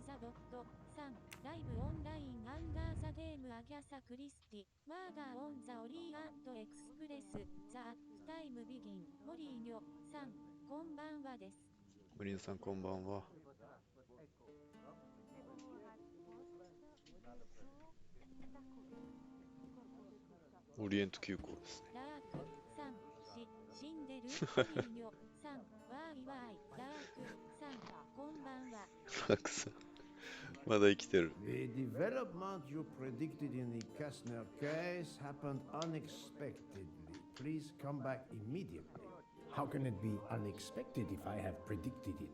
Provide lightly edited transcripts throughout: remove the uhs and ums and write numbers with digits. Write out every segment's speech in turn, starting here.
ザドット3ライブオンラインアンダーザゲームアギャサクリスティマーダーオンザオリアントエクスプレスザアップタイムビギンモリーニョさんこんばんはです。モリーニョさんこんばんは。オリエント急行ですね。ラークさん死んでるモリーニョさんわーいわーいラークさんこんばんは。ラークさんまだ生きてる。 The development you predicted in the Kastner case happened unexpectedly. Please come back immediately. How can it be unexpected if I have predicted it?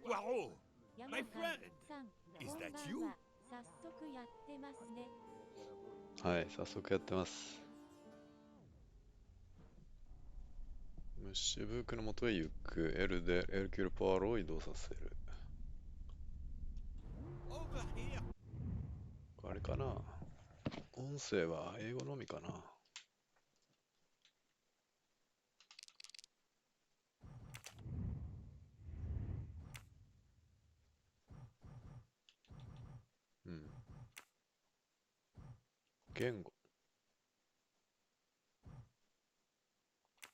Poirot! 山 My 田 friend! さん Is こんばん that you? は。早速やってますね。はい、早速やってます。ムッシュブークの元へ行く。L でエルキュール・ポワロを移動させる。 Over here! あれかな、音声は英語のみかな。うん。言語。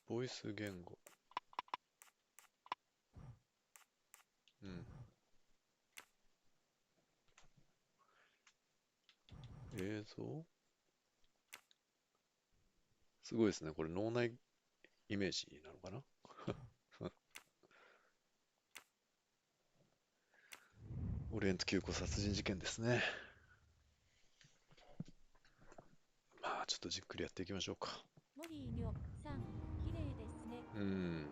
ボイス言語。うん。映像すごいですね。これ脳内イメージなのかなオリエント急行殺人事件ですね。まあちょっとじっくりやっていきましょうか。モリーニョさん綺麗ですね。うん。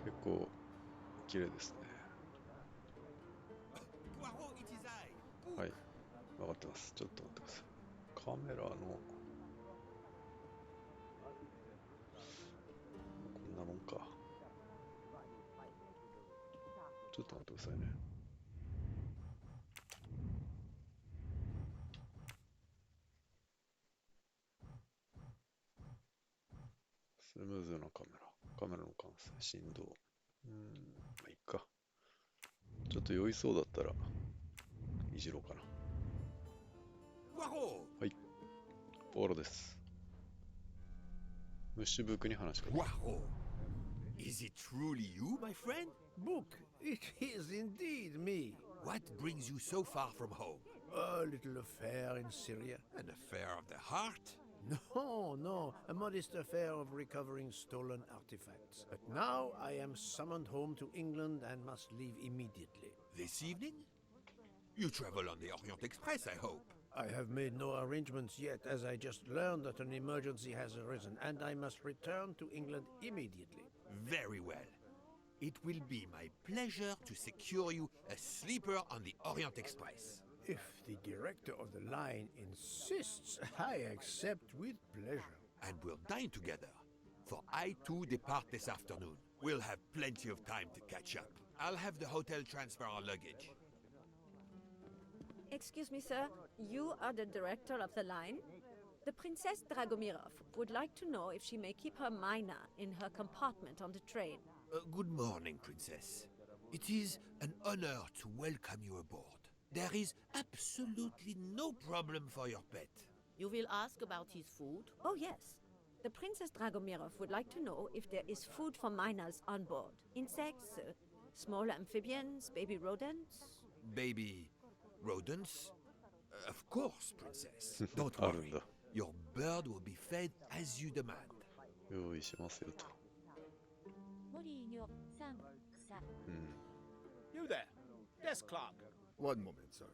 結構綺麗ですね。 Poirot, it is I! はい。分かってます。ちょっと待ってください。カメラのこんなもんか。ちょっと待ってくださいね。スムーズなカメラ。カメラの感性、振動。まあいいか。ちょっと酔いそうだったらいじろうかな。 Poirot! はい。ポワロです。ムッシュブークに話しかける。 Poirot! Is it truly you, my friend? Book, it is indeed me. What brings you so far from home? A little affair in Syria. An affair of the heart? No, a modest affair of recovering stolen artifacts. But now I am summoned home to England and must leave immediately. This evening? You travel on the Orient Express, I hope. I have made no arrangements yet, as I just learned that an emergency has arisen, and I must return to England immediately. Very well. It will be my pleasure to secure you a sleeper on the Orient Express. If the director of the line insists, I accept with pleasure. And we'll dine together. For I too depart this afternoon. We'll have plenty of time to catch up. I'll have the hotel transfer our luggage. Excuse me, sir. You are the director of the line? The Princess Dragomirov would like to know if she may keep her mina in her compartment on the train. Good morning, Princess. It is an honor to welcome you aboard. There is absolutely no problem for your pet. You will ask about his food? Oh, yes. The Princess Dragomirov would like to know if there is food for miners on board. Insects, small amphibians, baby rodents. Baby rodents? Of course, Princess. Don't worry. Your bird will be fed as you demand. 用意しますよと。モリーニョさん草。You there, desk clerk. One moment, sir.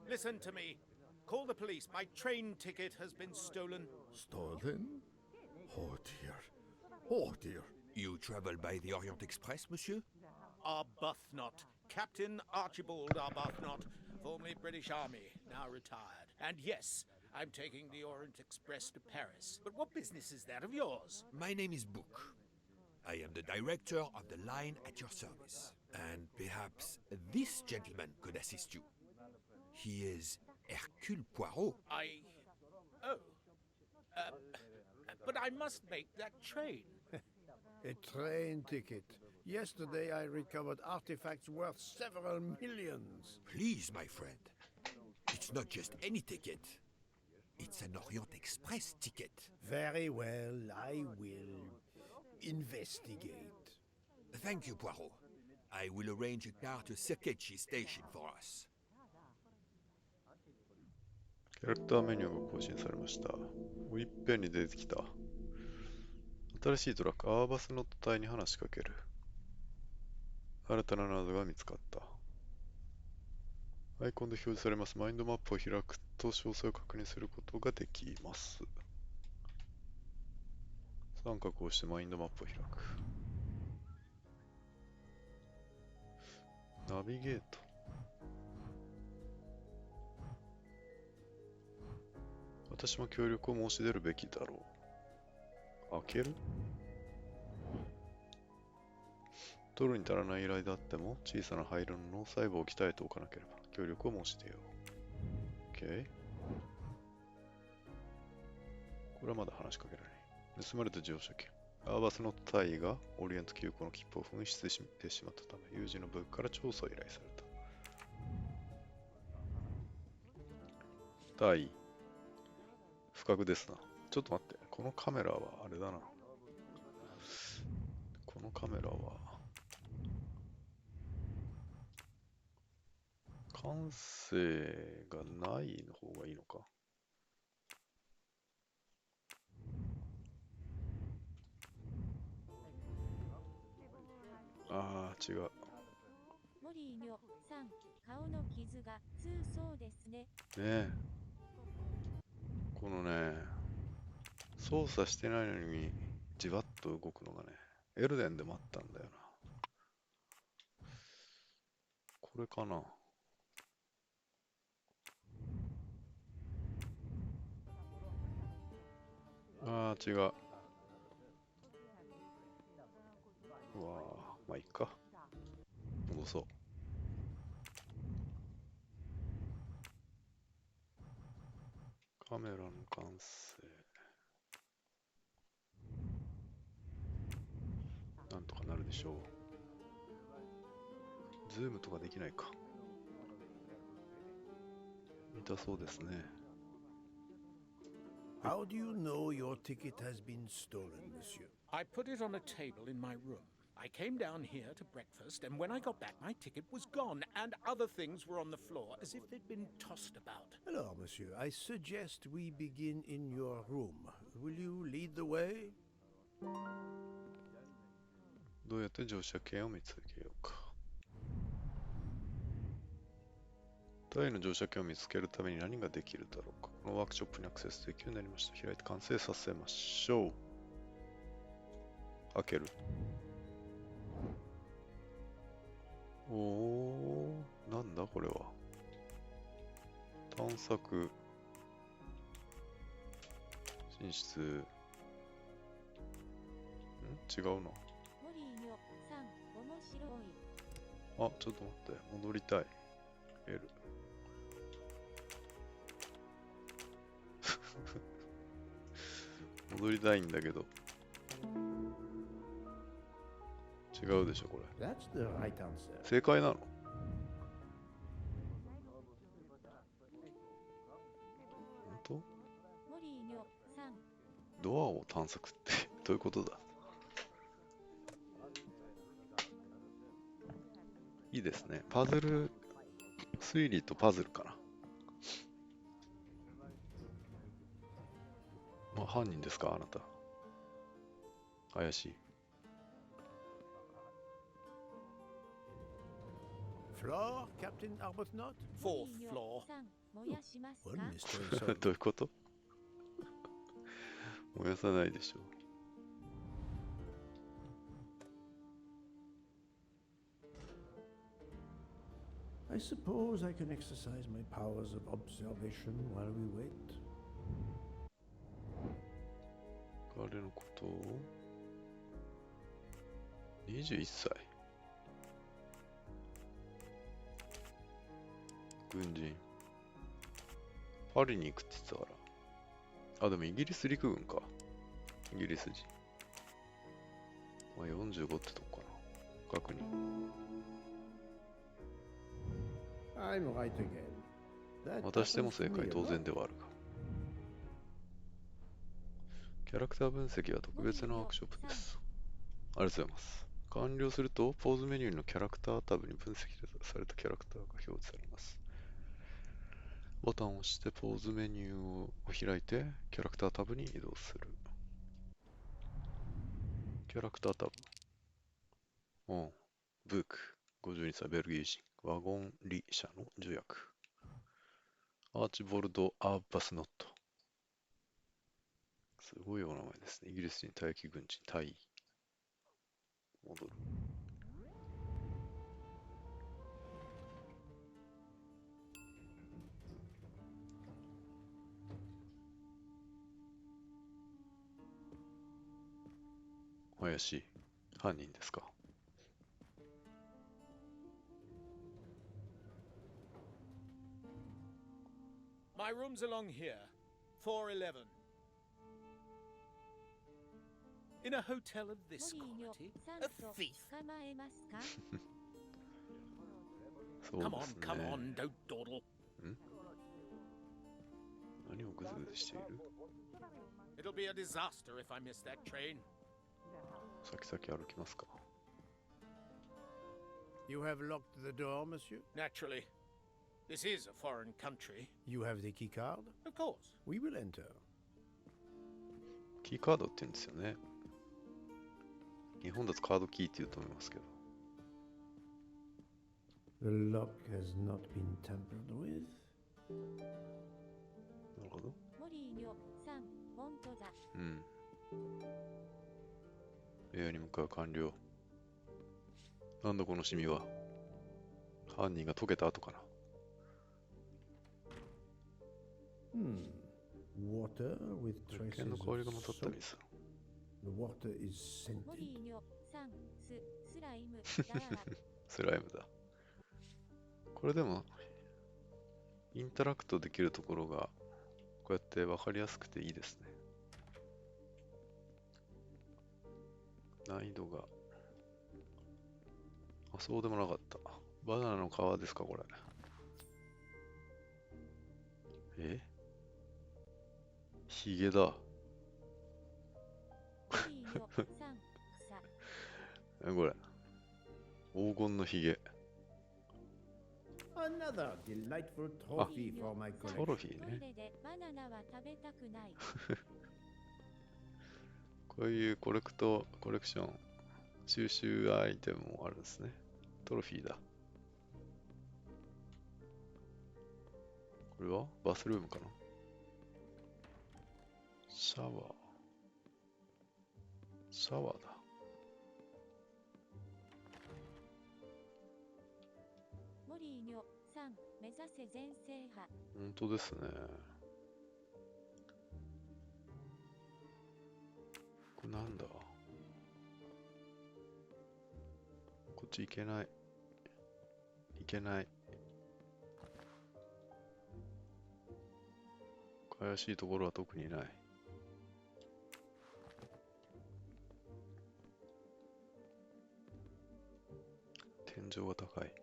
Listen to me. Call the police. My train ticket has been stolen. Stolen? Oh dear. Oh dear. You travel by the Orient Express, monsieur? Arbuthnot. Captain Archibald Arbuthnot, formerly British Army, now retired. And yes, I'm taking the Orient Express to Paris. But what business is that of yours? My name is Book. I am the director of the line at your service. And perhaps this gentleman could assist you. He is Hercule Poirot. But I must make that train. A train ticket. Yesterday I recovered artifacts worth several millions. Please, my friend. It's not just any ticket. It's an Orient Express ticket. Very well, I will investigate. Thank you, Poirot. I will arrange a car to Sakechi Station for us. キャラクターメニューが更新されました。いっぺんに出てきた。新しいトラック、アーバスノット隊に話しかける。新たな謎が見つかった。アイコンで表示されますマインドマップを開くと詳細を確認することができます。三角を押してマインドマップを開く。ナビゲート。私も協力を申し出るべきだろう。開ける？取るに足らない依頼であっても小さな灰色の脳細胞を鍛えておかなければ協力を申し出よう。OK。これはまだ話しかけられない。盗まれた乗車券。アーバスの隊がオリエント急行の切符を紛失してしまったため、友人の部下から調査を依頼された。隊。不覚ですな。ちょっと待って。このカメラはあれだな。このカメラは感性がないの方がいいのか。ああ、違う。モリーニョさん、顔の傷が痛そうですね。ねえ。このね、操作してないのにじわっと動くのがね、エルデンでもあったんだよな。これかな。ああ、違う。うわあ、まあいいか。戻そう。カメラの完成。なんとかなるでしょう。ズームとかできないか。見たそうですね。How do you know your ticket has been stolen, monsieur? I put it on a table in my room. I came down here to breakfast, and when I got back, my ticket was gone, and other things were on the floor as if they'd been tossed about. Alors, monsieur, I suggest we begin in your room. Will you lead the way? どうやって乗車券を見つけようか。タイの乗車券を見つけるために何ができるだろうか。このワークショップにアクセスできるようになりました。開いて完成させましょう。開ける。おお、なんだこれは。探索。寝室。違うな。モリーニョさん、面白い。あ、ちょっと待って。戻りたい。L。戻りたいんだけど。違うでしょ、これ。That's the right answer. 正解なの？本当？モリーニョさん。ドアを探索ってどういうことだ？いいですね。パズル、推理とパズルかな。まあ、犯人ですか、あなた。怪しい。Floor, Captain Arbuthnot? Fourth floor. さん、燃やしますか？ One mystery solved. どういうこと？燃やさないでしょう。I suppose I can exercise my powers of observation while we wait. 彼のことを21歳。軍人。パリに行くって言ってたから。あ、でもイギリス陸軍か。イギリス人。まあ、45ってとこかな。確認。I'm right again. That またしても happens 正 to 解 me a 当 lot. 然ではあるが。キャラクター分析は特別なワークショップです。ありがとうございます。完了すると、ポーズメニューのキャラクタータブに分析されたキャラクターが表示されます。ボタンを押してポーズメニューを開いて、キャラクタータブに移動する。キャラクタータブ。ブーク、52歳ベルギー人、ワゴンリ社の助役。アーチボルド・アーバスノット。すごいお名前ですね。イギリス人、退役軍人、退位。戻る。怪しい。犯人ですか。My room's along here, 411. In a hotel of this モリーニョ quality, さん a と thief. 捕まえますか？そう Come で on, す come ね。 on, don't dawdle. 何をグズグズしている？ It'll be a disaster if I miss that train. 先々歩きますか。 You have locked the door, monsieur? Naturally. This is a foreign country. You have the key card? Of course. We will enter. キーカードって言うんですよね。日本だとカードキーって言うと思いますけど。The lock has not been tampered with. なるほど。モリーニョさん、本当だ。うん。部屋に向かう完了。なんだこのシミは。犯人が溶けた後かな。Water with 石 traces 鹸の of 香りが混ざった soap. 水。 The water is モリ scented. ーニョさん、スライムだ。スライムだ。これでも、インタラクトできるところが、こうやって分かりやすくていいですね。難易度が、そうでもなかった。バナナの皮ですか、これ。ヒゲだ。モリーニョさん、草。これ。黄金のヒゲ。Another delightful trophy for my ト collection. ロフィーね。トイレでバナナは食べたくない。こういうコレクション、収集アイテムもあるんですね。トロフィーだ。これはバスルームかな。シャワー。シャワーだ。モリーニョさん、目指せ全制覇。本当ですね。これなんだ？こっち行けない。行けない。怪しいところは特にない。天井が高い。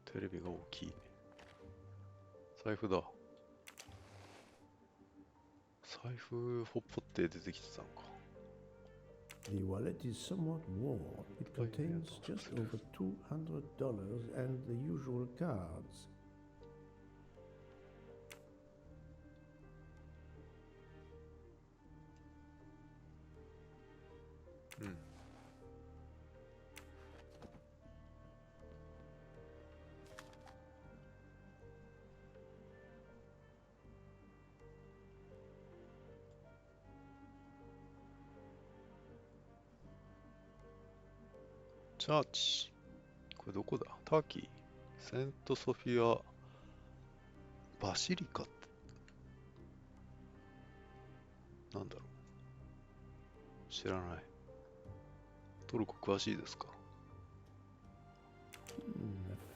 テレビが大きい。財布だ。財布ほっぽって出てきてたのか。The wallet is somewhat worn. It contains just over $200 and the usual cards. うん。チャーチ。これどこだ？ターキー。セントソフィア・バシリカってなんだろう。知らない。トルコ詳しいですか？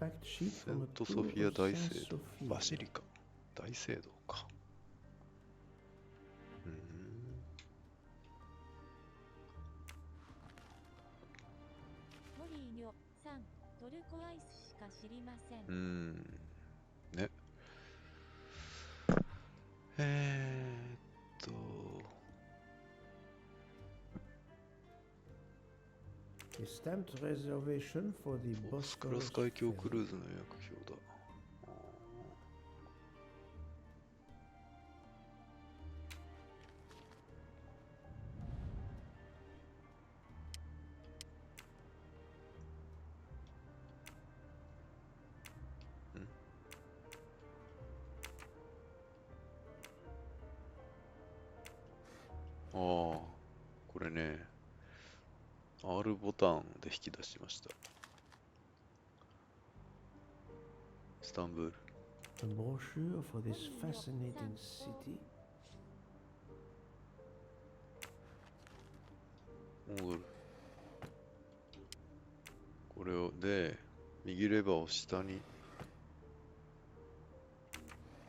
fact sheet セ from ン a トソ tour フィア of 大 Saint 聖堂。 Sophia. バシリカ。大聖堂か。モリーニョさん、トルコアイスしか知りません。ね。A stamped reservation for the ボスクロ Bosphorus ス海峡ク ferry. ルーズの予約表だ。ああ、これね、R ボタンで引き出しました。スタンブール。A brochure for this fascinating city. 戻る。これを、で、右レバーを下に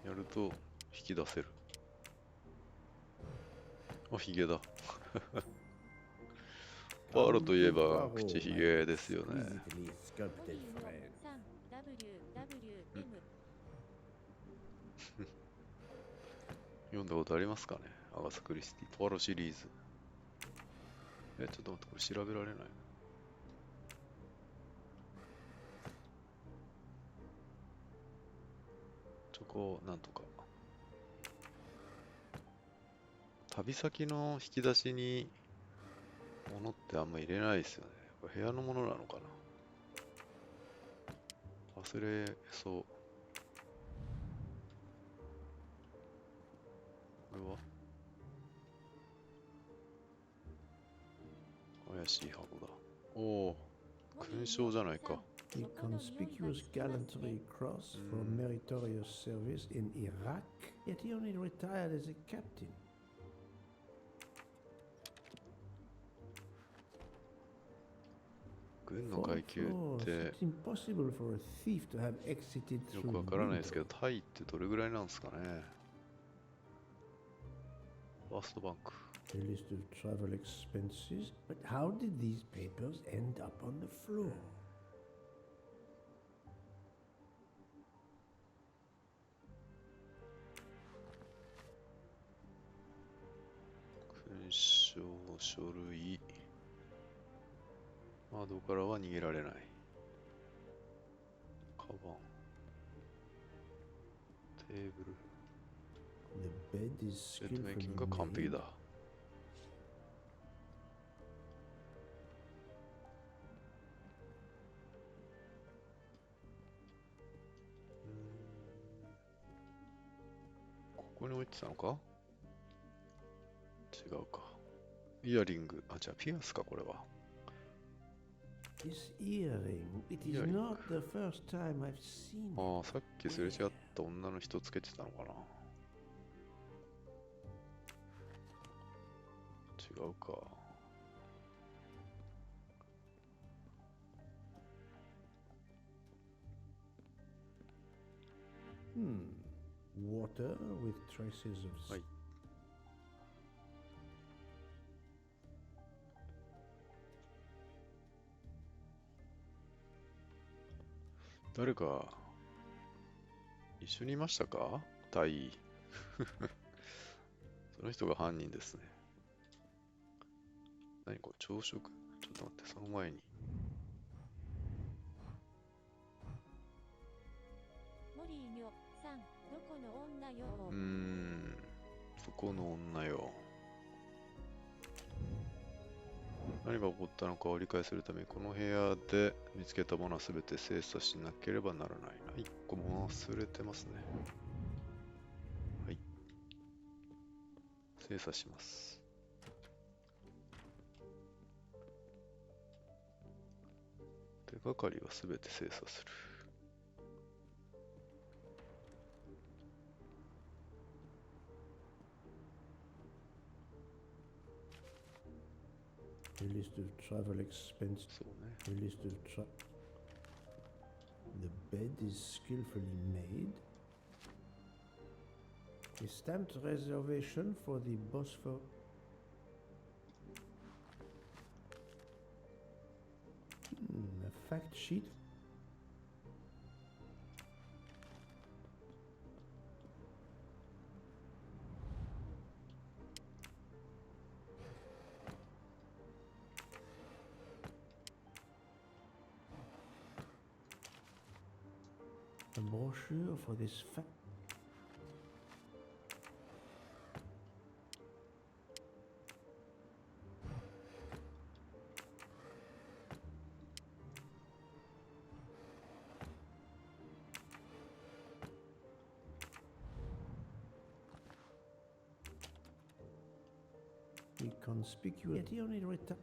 やると引き出せる。あ、ヒゲだ。パーロといえば口ヒゲですよね。Exquisitely sculpted frame. さん WWM 読んだことありますかね、アガサ・クリスティ。パーロシリーズ。ちょっと待って、これ調べられない。チョコ、なんとか。旅先の引き出しに物ってあんま入れないですよね。これ部屋のものなのかな。忘れそう。これは怪しい箱だ。おお、勲章じゃないか。The conspicuous gallantry cross for meritorious service in Iraq, yet he only retired as a captain. 軍の階級 Fourth っ floor. て It's impossible for a thief to have exited よ through くわからないですけど、 window. タイってどれぐらいなんですかね。ファーストバンク。 A list of travel expenses. But how did these papers end up on the floor? 勲章、書類。窓からは逃げられない。カバン。テーブル。 The bed is シートメイキン skillfully グが完璧 made. だ。ここに置いてたのか？違うか。イヤリング。あ、じゃあピアスか、これは。This earring, it is Earring. not the first time I've seen あ it. あ、さっきすれ違った女の人つけてたのかな。違うか。Water with traces of はい。誰か一緒にいましたか？タイ。その人が犯人ですね。何これ、朝食？ちょっと待って、その前に。モリーニョさん、どこの女よ。そこの女よ。何が起こったのかを理解するために、この部屋で見つけたものは全て精査しなければならないな。一個も忘れてますね。はい。精査します。手がかりは全て精査する。a list of travel expenses. そうね。 A list of the bed is skillfully made. A stamped reservation for the Bosphor. A fact sheet. A brochure for this fact. Conspicuity on it return.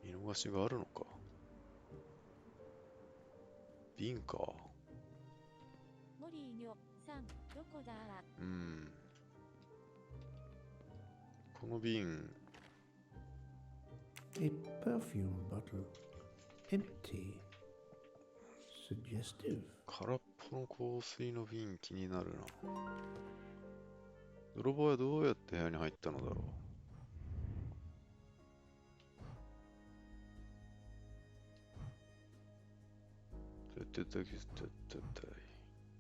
見逃しがあるのか。瓶か。モリーニョさん、どこだ。この瓶。A perfume bottle. Empty. Suggestive. 空っぽの香水の瓶気になるな。泥棒はどうやって部屋に入ったのだろう。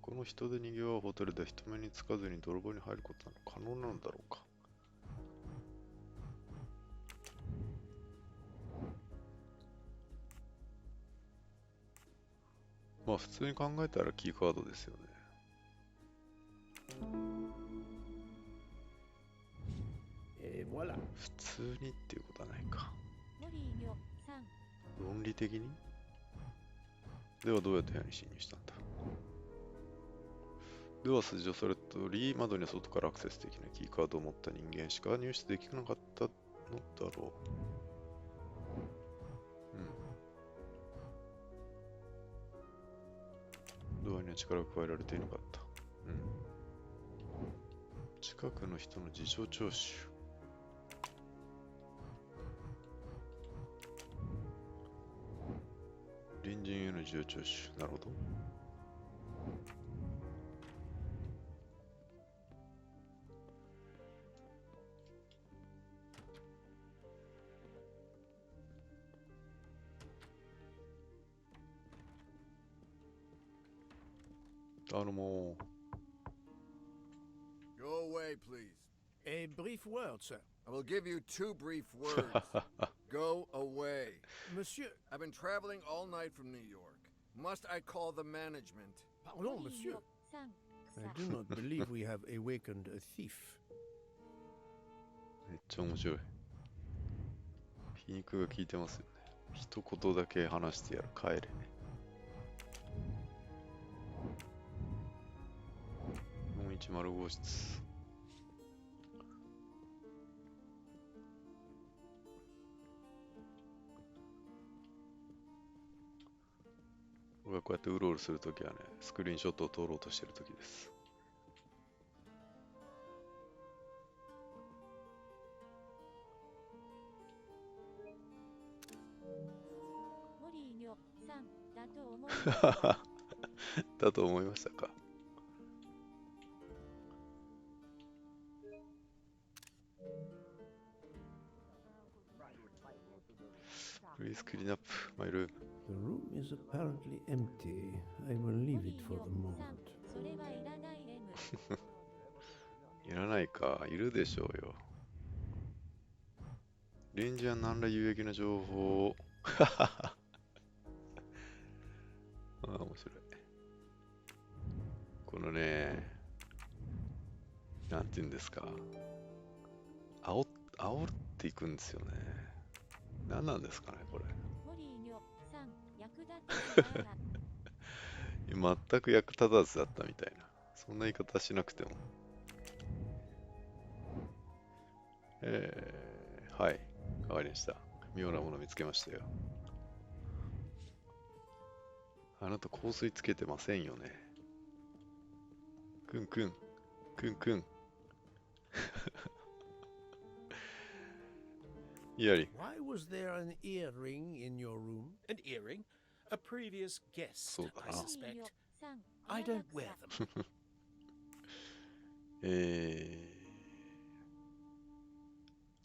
この人で賑わうホテルで人目につかずに泥棒に入ることなど可能なのだろうか。まあ普通に考えたらキーカードですよね。Voilà. 普通にっていうことはないか。モリーニョさん。論理的に？ではどうやって部屋に侵入したんだ。では筋をそれとおり、窓に外からアクセスできないキーカードを持った人間しか入手できなかったのだろう。ドアには力が加えられていなかった。近くの人の事情聴取。隣人への事情聴取。なるほど。もう。Go away, please. A brief word, sir. I will give you 2 brief words. Go away. Monsieur. I've been traveling all night from New York. Must I call the management? Pardon, monsieur. I do not believe we have awakened a thief. めっちゃ面白い。皮肉が効いてますよね。一言だけ話してやる。帰れ。410号室。僕がこうやってうろうろするときはね、スクリーンショットを撮ろうとしてるときです。モリーニョさんだと思いだと思いましたか。Please clean up my room. The room is apparently empty. I will leave it for the moment. それはいらない M。いらないか。いるでしょうよ。レンジは何ら有益な情報を。ああ、面白い。このね、なんて言うんですか。煽っていくんですよね。何なんですかね、これ。モリーニョさん、役立つな。全く役立たずだったみたいな。そんな言い方しなくても。はい。わかりました。妙なもの見つけましたよ。あなた香水つけてませんよね。くん。イヤリング。 Why was there an earring in your room? An earring? A previous guest, So, I suspect. 3、 I don't wear them.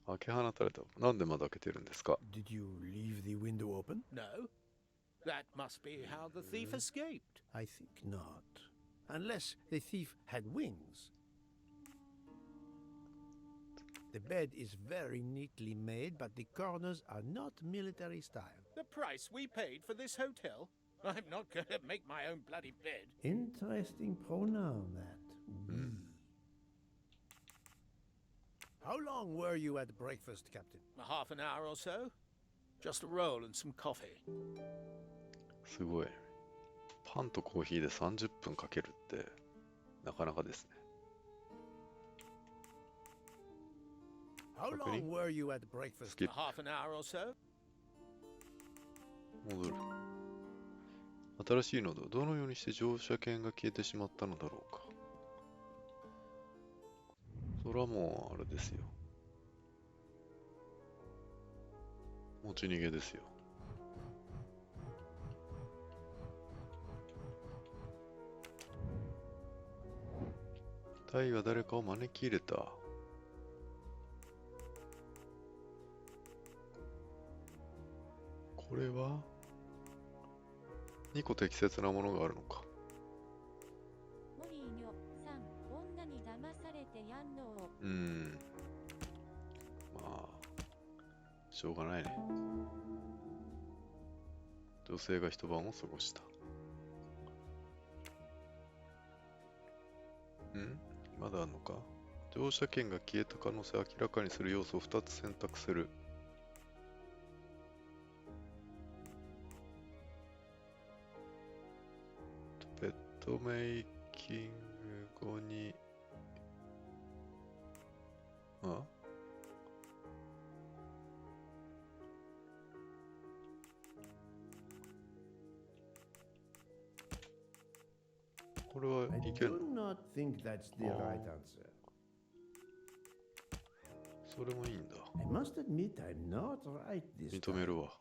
開け放たれた。なんで窓開けてるんですか？ Did you leave the window open? No. That must be how the thief escaped. I think not. Unless the thief had wings. The bed is very neatly made, but the corners are not military style. The price we paid for this hotel? I'm not going to make my own bloody bed. Interesting pronoun, that. We. How long were you at breakfast, Captain? A half an hour or so. Just a roll and some coffee. すごい。パンとコーヒーで30分かけるってなかなかですね。 How long were you at breakfast? スキッ Half an hour or so. プ戻る。新しいのだ。どのようにして乗車券が消えてしまったのだろうか。それはもうあれですよ。持ち逃げですよ。タイは誰かを招き入れた。これは2個適切なものがあるのか。モリーニョさん、女に騙されてやんのを。まあ、しょうがないね。女性が一晩を過ごした。まだあるのか。乗車券が消えた可能性を明らかにする要素を2つ選択する。ベッドメイキング後に、これは I いける do not think that's the Oh. right answer. それもいいんだ。 I must admit I'm not right this 認め time. るわ。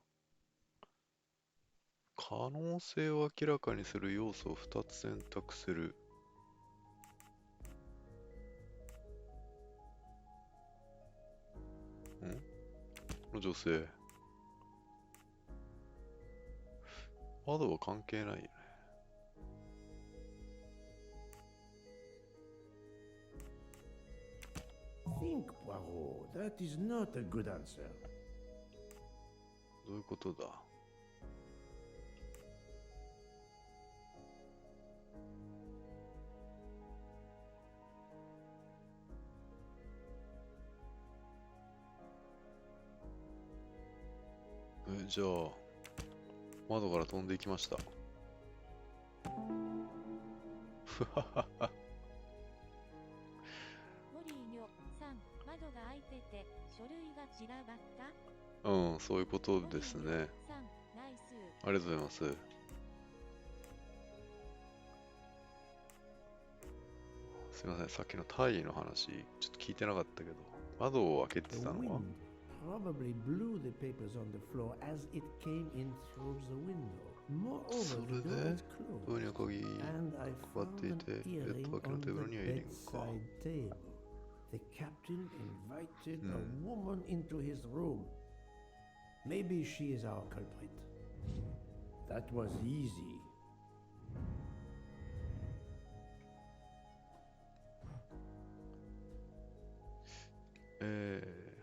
可能性を明らかにする要素を2つ選択する。この女性。窓は関係ないよね。Think, Poirot. That is not a good answer. どういうことだ？じゃあ、窓から飛んでいきました。ふははは。モリーニョさん、窓が開いてて書類が散らばった。そういうことですね。モリーニョさん、ナイス。ありがとうございます。すいません、さっきのタイの話、ちょっと聞いてなかったけど、窓を開けて The たのは wind probably blew the papers on the floor as it came in through the window. Moreover, そ the れ door で is closed. ドアには鍵 And I かかって found い an て、ベッ earring ド脇の on テーブル the にはイヤリングか。 bedside table. The captain invited a woman into his room. Maybe she is our culprit. That was easy.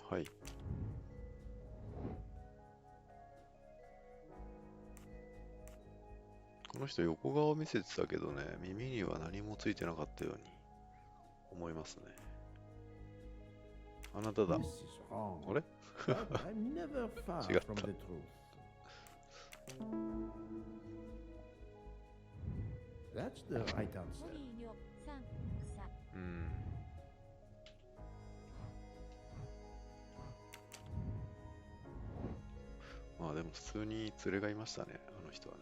はい。この人横顔見せてたけどね、耳には何もついてなかったように思いますね。あなただ。 This is wrong. あれ But I'm never far 違った from the truth. That's the right モ answer. リーニョさん、草。まあでも普通に連れがいましたね、あの人はね。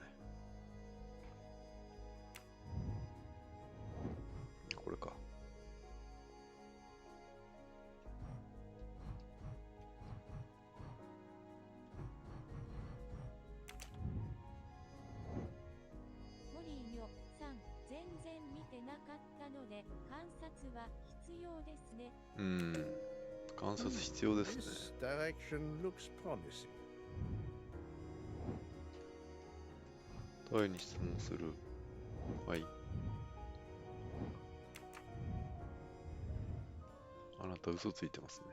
これか。要ですね。観察必要ですね。 This direction looks promising. 誰に質問する？はい。あなた嘘ついてますね。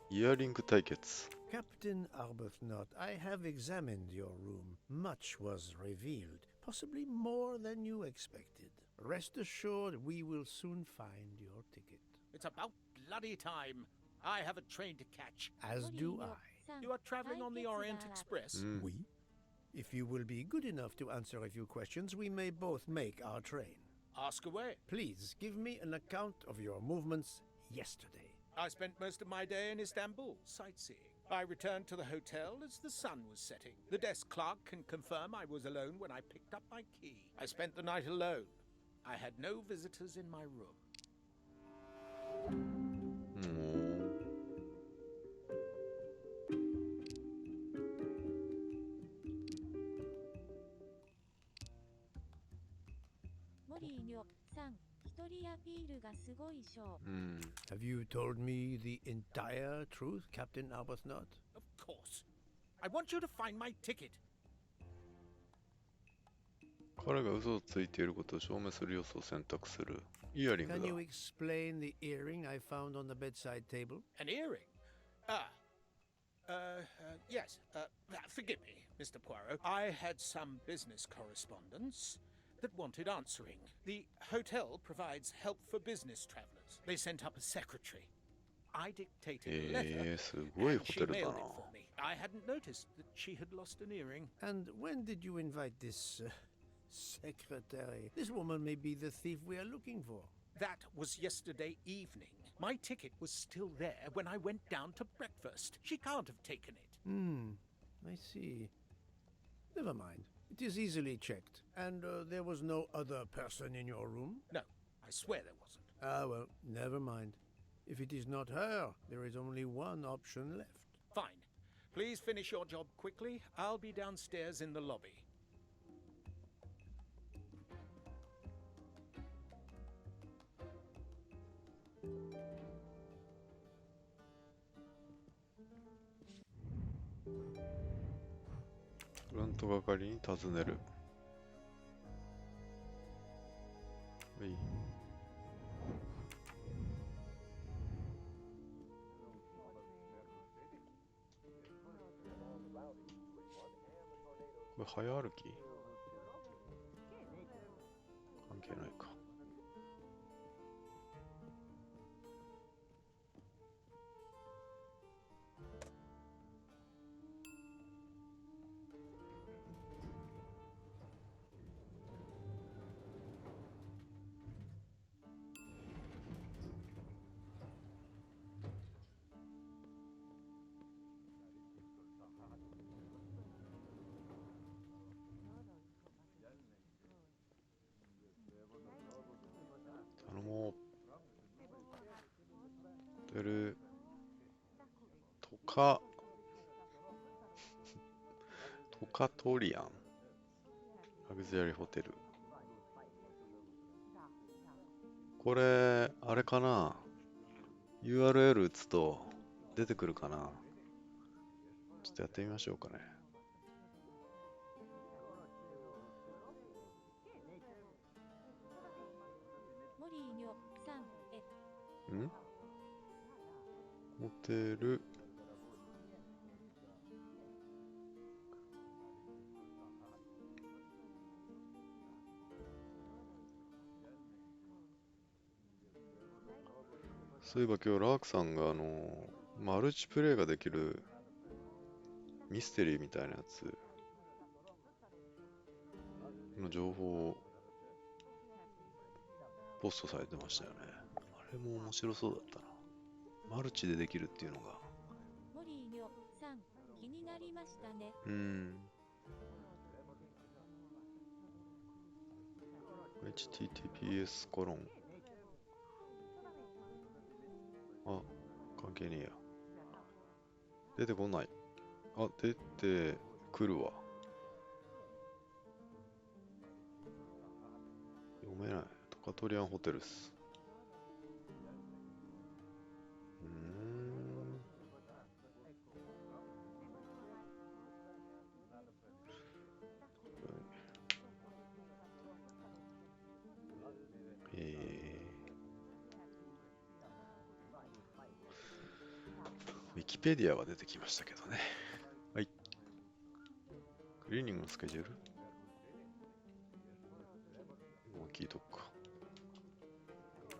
イヤリング対決。Captain Arbuthnot, I have examined your room. Much was revealed, possibly more than you expected. Rest assured, we will soon find your ticket. It's about bloody time. I have a train to catch. As do I. さん You are traveling on the Orient Express. We? If you will be good enough to answer a few questions, we may both make our train. Ask away. Please give me an account of your movements yesterday. I spent most of my day in Istanbul, sightseeing. I returned to the hotel as the sun was setting. The desk clerk can confirm I was alone when I picked up my key. I spent the night alone. I had no visitors in my room. モリーニョさん、一人アピールがすごいショー。Have you told me the entire truth, Captain Arbuthnot? Of course. I want you to find my ticket. 彼が嘘をついていることを証明する要素を選択する。イヤリング Can だ。 you explain the earring I found on the bedside table? An earring? Yes. Forgive me, Mr. Poirot. I had some business correspondence that wanted answering. The hotel provides help for business travelers. They sent up a secretary. I dictated a letter, すごい and ホ she テルだ mailed な。 it for me. I hadn't noticed that she had lost an earring. And when did you invite this secretary? This woman may be the thief we are looking for. That was yesterday evening. My ticket was still there when I went down to breakfast. She can't have taken it. I see. Never mind. It is easily checked. And there was no other person in your room? No, I swear there wasn't. Ah, well, never mind. If it is not her, there is only one option left. Fine. Please finish your job quickly. I'll be downstairs in the lobby. フロント係に尋ねる。はい。これ早歩き？関係ないか。頼もう。ホテルトカトリアンラグジュアリーホテル。これあれかな、 URL 打つと出てくるかな。ちょっとやってみましょうかね。モリーニョさんへ。ホテルそういえば今日ラークさんがマルチプレイができるミステリーみたいなやつの情報をポストされてましたよね。あれも面白そうだったな。マルチでできるっていうのが。モリーニョさん、気になりましたね。https コロン。あ、関係ねえや。出てこない。あ、出てくるわ。読めない。トカトリアンホテルス。ィキペディアは出てきましたけどね。はい。クリーニングのスケジュールもう聞いとくか。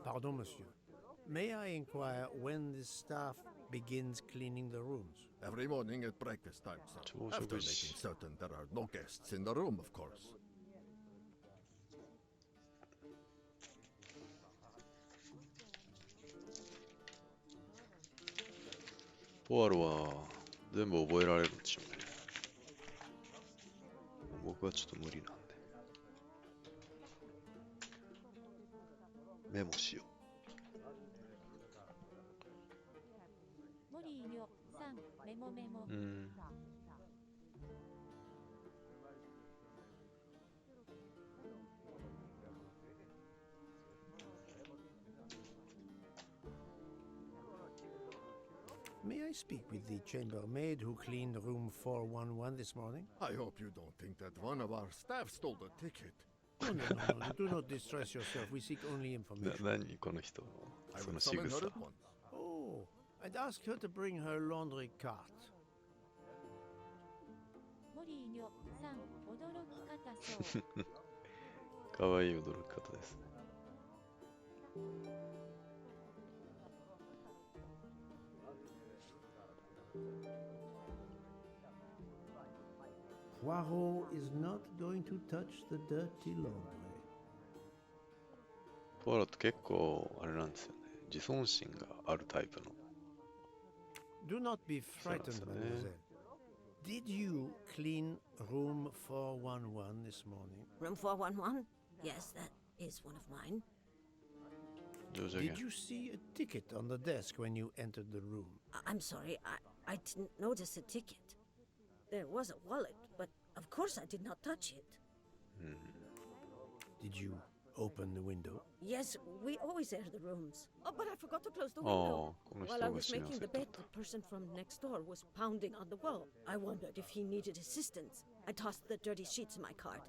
Pardon, monsieur. May I inquire when the staff begins cleaning the rooms? Every morning at breakfast time, sir. 朝 After 食時。 making certain there are no guests in the room, of course. ポアロは全部覚えられるんでしょうね。僕はちょっと無理なんで。メモしよモリーニョさん、メモメモ。う。May I speak with the chambermaid who cleaned room 411 this morning? I hope you don't think that one of our staff stole the ticket. No. Do not distress yourself. We seek only information. 何この人の I そ will の仕 summon her 草。 at once. Oh, I'd ask her to bring her laundry cart. モリーニョさん、驚き方そう。かわいい驚き方ですね。Poirot is not going to touch the dirty laundry. ポアロって結構あれなんですよね。自尊心があるタイプの。 Do not be frightened, Sounds mademoiselle. Did you clean room 411 this morning? Room 411? Yes, that is one of mine. 乗車券 Did you see a ticket on the desk when you entered the room? I'm sorry, I didn't notice a ticket. There was a wallet, but of course I did not touch it. Did you open the window? Yes, we always air the rooms. Oh, but I forgot to close the ああ、 window. この人 While I が was 閉め忘 making れ the たん bed, だ。 the person from next door was pounding on the wall. I wondered if he needed assistance. I tossed the dirty sheets in my cart,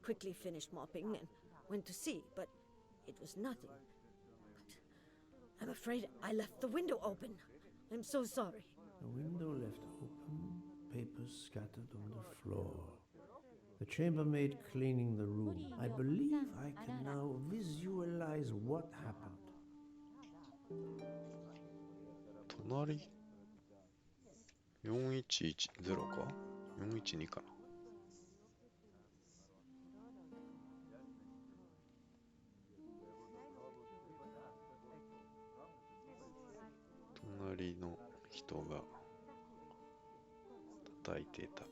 quickly finished mopping, and went to see, but it was nothing. But I'm afraid I left the window open. I'm so sorry. The window left open, papers scattered on the floor. The chambermaid cleaning the room. I believe I can now visualize what happened. 隣 ?4110 か ?412 かな。隣の人が叩いていた。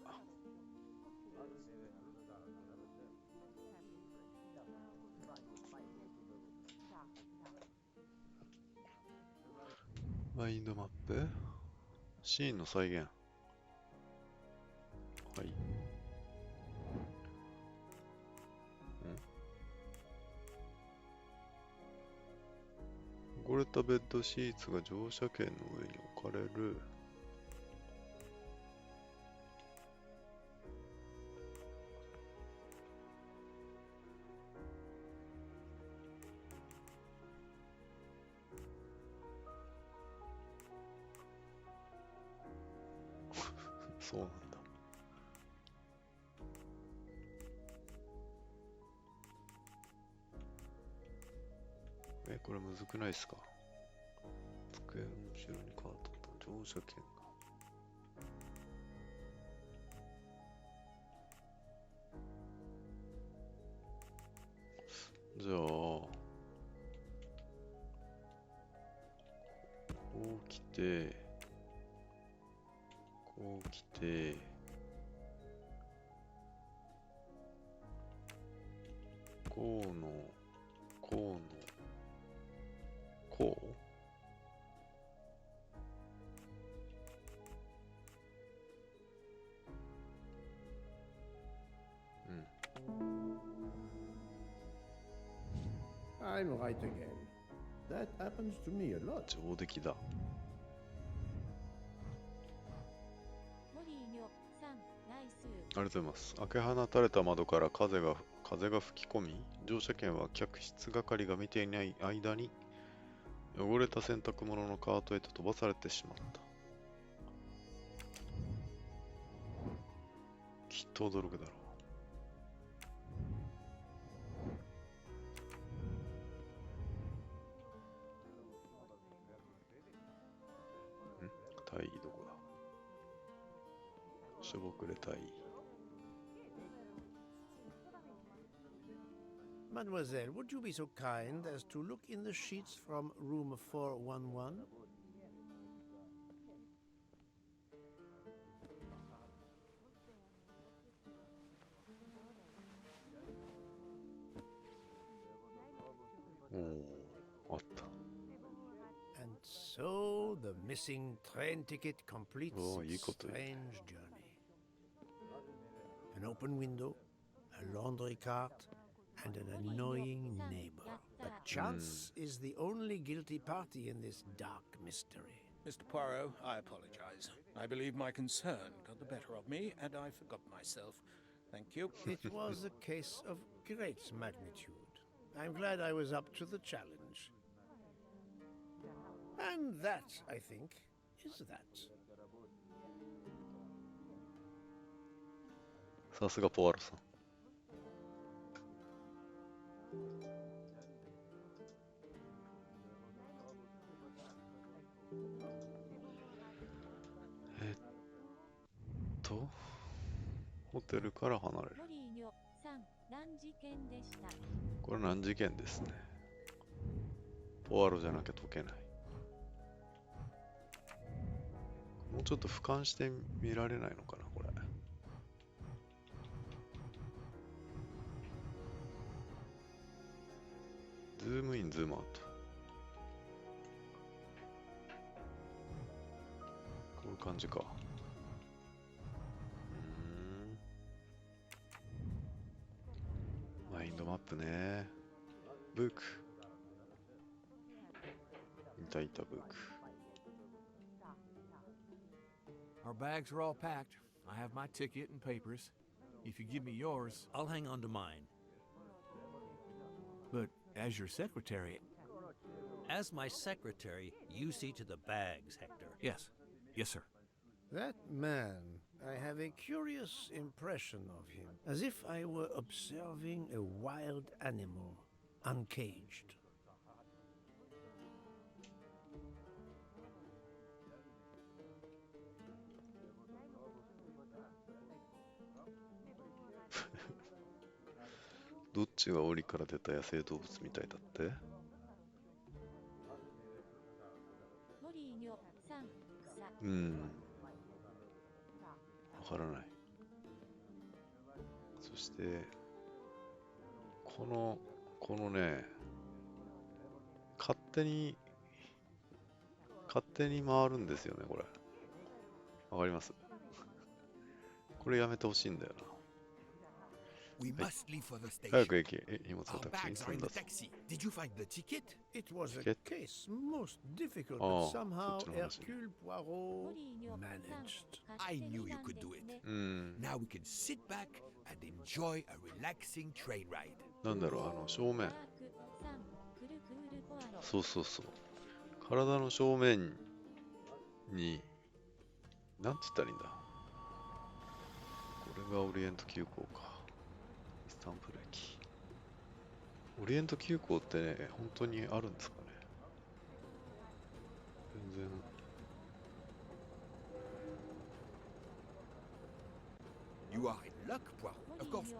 マインドマップシーンの再現。はい。汚れたベッドシーツが乗車券の上に置かれる。そうなんだ。これむずくないですか？机の後ろにカートと乗車券が。じゃあ、こう来て、こう来て、こうの、こうの、こうI'm right again. That happens to me a lot. 上出来だ。モリーニョさん、ナイス。ありがとうございます。開け放たれた窓から風が吹き込み、乗車券は客室係が見ていない間に汚れた洗濯物のカートへと飛ばされてしまった。きっと驚くだろう。タイどこだ。しょぼくれタイ。Mademoiselle, would you be so kind as to look in the sheets from room 411? Oh, あった。And so the missing train ticket completes Oh, its いいこと言うね。 strange journey. An open window, a laundry cart, and an annoying neighbor. But chance is the only guilty party in this dark mystery. Mr. Poirot, I apologize. I believe my concern got the better of me, and I forgot myself. Thank you. It was a case of great magnitude. I'm glad I was up to the challenge. And that, I think, is that. さすがポワロさん。ホテルから離れる。モリーニョさん、難事件でした。これ難事件ですね。ポワロじゃなきゃ解けない。もうちょっと俯瞰して見られないのかな、これ。ズームイン、ズームアウト。こういう感じか。マインドマップね。ブック。いたブック。Our bags are all packed. I have my ticket and papers. If you give me yours, I'll hang on to mine. But as your secretary... As my secretary, you see to the bags, Hector. Yes. Yes, sir. That man, I have a curious impression of him, as if I were observing a wild animal, uncaged.「どっちが檻から出た野生動物みたいだって?」モリーニョさん、草。わからない。そしてこのね、勝手に回るんですよね、これ。わかります？これやめてほしいんだよな。We must leave for the station. 早く駅へ荷物を Our タクシーに bags 積 are ん in だ the ぞ。 taxi. Did you find the ticket? It was a Ticket? case most difficult, Oh, but somehow そっちの話。 Hercule モ Poirot リーニョさん、 managed. I knew you could do it. Now we can sit back and enjoy a relaxing train ride. なんだろう、正面。マークさん、クルクールポアロ。そう。体の正面に、なんつったらいいんだ。これがオリエント急行か。イスタンブール駅。オリエント急行ってね、本当にあるんですかね。全然。You are in luck, Poirot. Of course,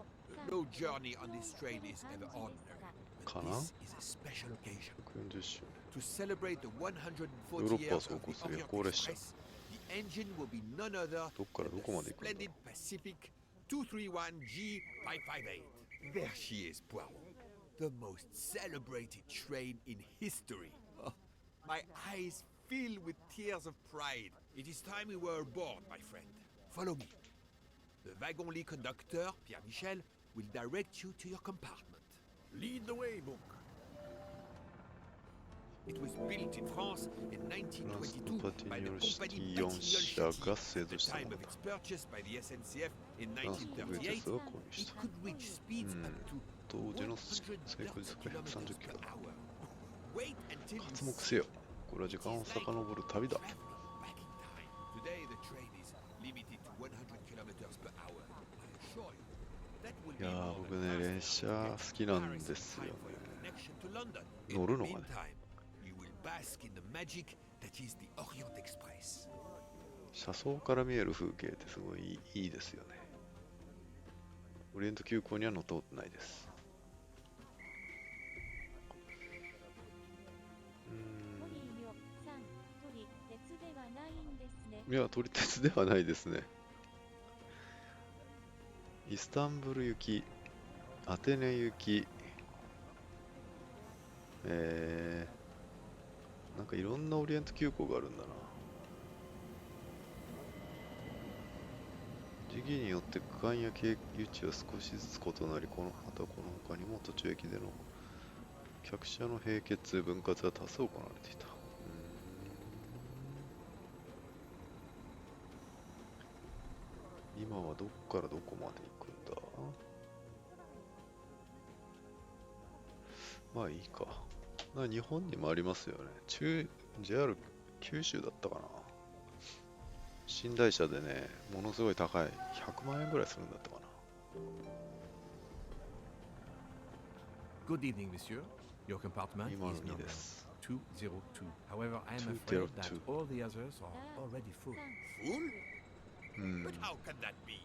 no journey on this train is ever ordinary. But this is a special occasion. 140周 To celebrate the 140 Europa years of 走行 the する夜 Orient 行列車。 Express, the engine will be none other どっから than どこ the まで行くんだ splendid Pacific 231G558. There she is, Poirot. The most celebrated train in history. Oh, my eyes fill with tears of pride. It is time we were aboard, my friend. Follow me. The wagon-lit conductor, Pierre Michel, will direct you to your compartment. Lead the way, book. It was built in France in 1922 by the company Patignol Patignol Châteillonが Châteillon. 製 At 造 the したも time の of its purchase by the SNCF in フランス国鉄 1938, が購入し it た。 could reach speeds up to 当時の最高時速130 130 kilometers キ per ロ。 hour. Wait until you 刮目せよ。これは時間を It's like 遡る旅だ。 traveling back in time. Today the train is limited to 100 kilometers per hour. assure you, that will い be やー more 僕 than ね fast 列車 enough. 好きなん Paris で is すよ time ね for your connection to London. 乗 In る the のがね meantime, you will bask in the magic that is the Orient Express. 車窓から見える風景ってすごいいいですよね。オリエント急行には乗ったことないです。モリーよさん、撮り鉄ではないんですね。いや、撮り鉄ではないですね。イスタンブル行き、アテネ行き、なんかいろんなオリエント急行があるんだな。時期によって区間や経由地は少しずつ異なり、またこの他にも途中駅での客車の並結、分割が多数行われていた。今はどっからどこまで行くんだ？まあいいか。日本にもありますよね。JR 九州だったかな。寝台車でね、ものすごい高い。100万円ぐらいするんだったかな。Good evening, monsieur. Your compartment is 今の2 number です。 202. However, I am afraid that 202. all the others are already full. Full? うん。 But how can that be? It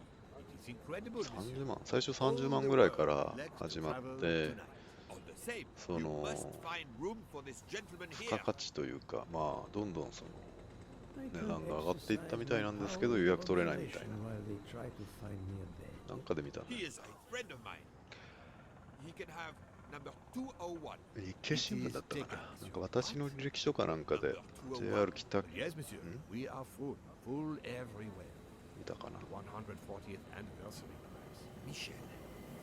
is incredible, 30 monsieur. 万。最初30万ぐらいから始まって、 All the same, そ you の must find room for this gentleman 付 here. 加価値というか、まあどんどんその I 値 can't 段が上がっていったみ exercise たい my なんですけど powers 予 of 約取れないみたい observation な。 while they try to find me a bed. なんかで見たんだ。 He is a friend of mine. He can have number 201. 日経新聞だったかな。なんか私の履歴書かなんかで JR 北 Yes, monsieur. We are full. Full everywhere. 見たかな。 140th anniversary. Michel,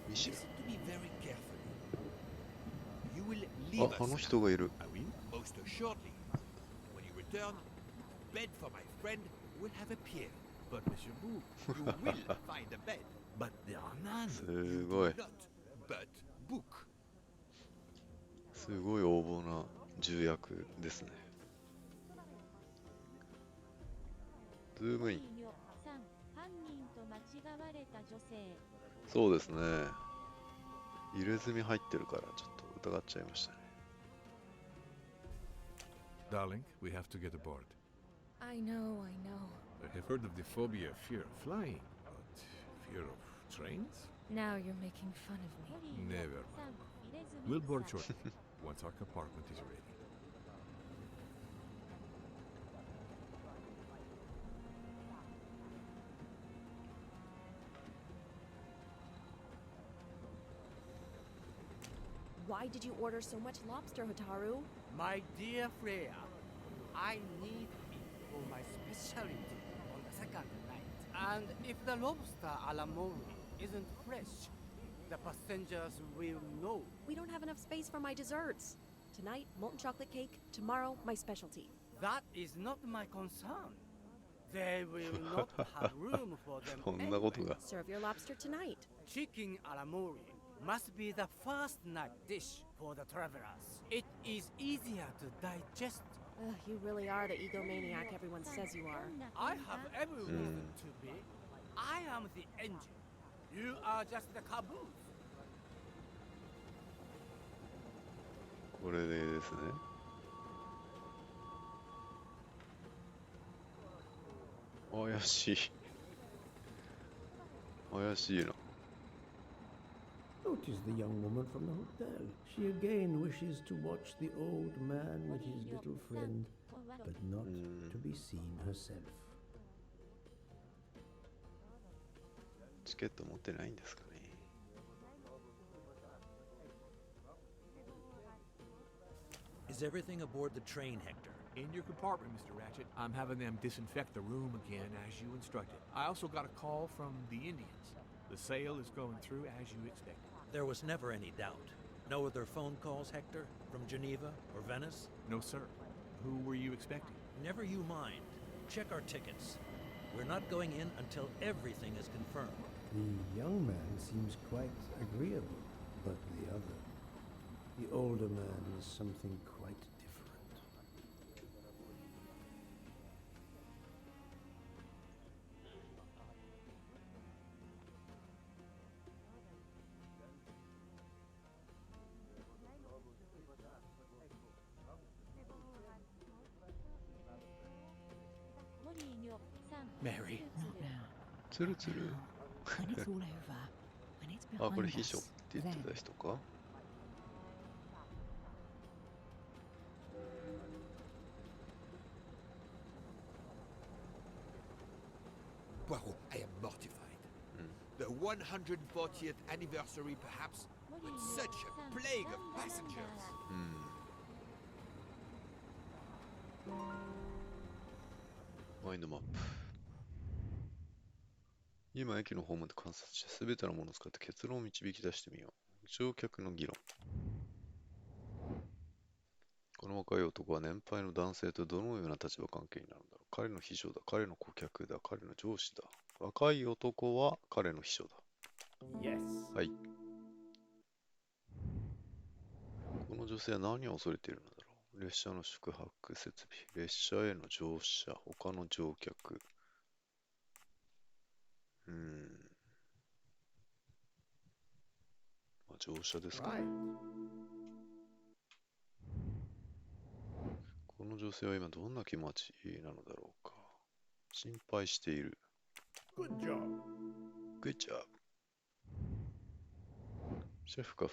ミシェ listen to me very carefully. You will ル。 leave あ、あ us の人がいる。 Ah oui? most assuredly. When you return, bed for my friend will have appeared. But monsieur Bou, You will find a bed. but there are none. す You ごい。 do not, but book. すごい横暴な重役ですね。ズームイン。モリーよさん、犯人と間違われた女性。そうですね。入れ墨入ってるからちょっと疑っちゃいましたね。 Darling, we have to get aboard. I know, I know. I have heard of the phobia of fear of flying, but fear of trains? Now you're making fun of モ me. リーよ Never さん、入れ墨 We'll board さん shortly, once our compartment is ready. Why did you order so much lobster, Hotaru? My dear Freya, I need it for my specialty on the second night. And if the lobster a la mori isn't fresh, the passengers will know. We don't have enough space for my desserts. Tonight, molten chocolate cake. Tomorrow, my specialty. That is not my concern. They will not have room for them そんなこと anyway. が。 Serve your lobster tonight. Chicken a la mori must be the first night dish for the travelers. It is easier to digest. Ugh, you really are the egomaniac everyone says you are. I have every reason to be. I am the engine. You are just the caboose. これでですね。怪しい。怪しいな。 Notice the young woman from the hotel. She again wishes to watch the old man with his little friend, but not to be seen herself. チケット持ってないんですかね。 Is everything aboard the train, Hector? In your compartment, Mr. Ratchet. I'm having them disinfect the room again as you instructed. I also got a call from the Indians. The sale is going through as you expected. There was never any doubt. No other phone calls, Hector? From Geneva or Venice? No, sir. Who were you expecting? Never you mind. Check our tickets. We're not going in until everything is confirmed. The young man seems quite agreeable, but the other, the older man, is something quite different. Mary. つるつる。あ、これ秘書って言ってた人か。Poirot, I am mortified. The 140th anniversary, perhaps, but such a plague of passengers. マインドマップ。今駅のホームで観察して全てのものを使って結論を導き出してみよう。乗客の議論。この若い男は年配の男性とどのような立場関係になるんだろう。彼の秘書だ、彼の顧客だ、彼の上司だ。若い男は彼の秘書だ。Yes. はい。この女性は何を恐れているのだろう。列車の宿泊設備、列車への乗車、他の乗客。まあ、乗車ですかね。この女性は今どんな気持ちなのだろうか。心配している。Good job. Good job. シェフか2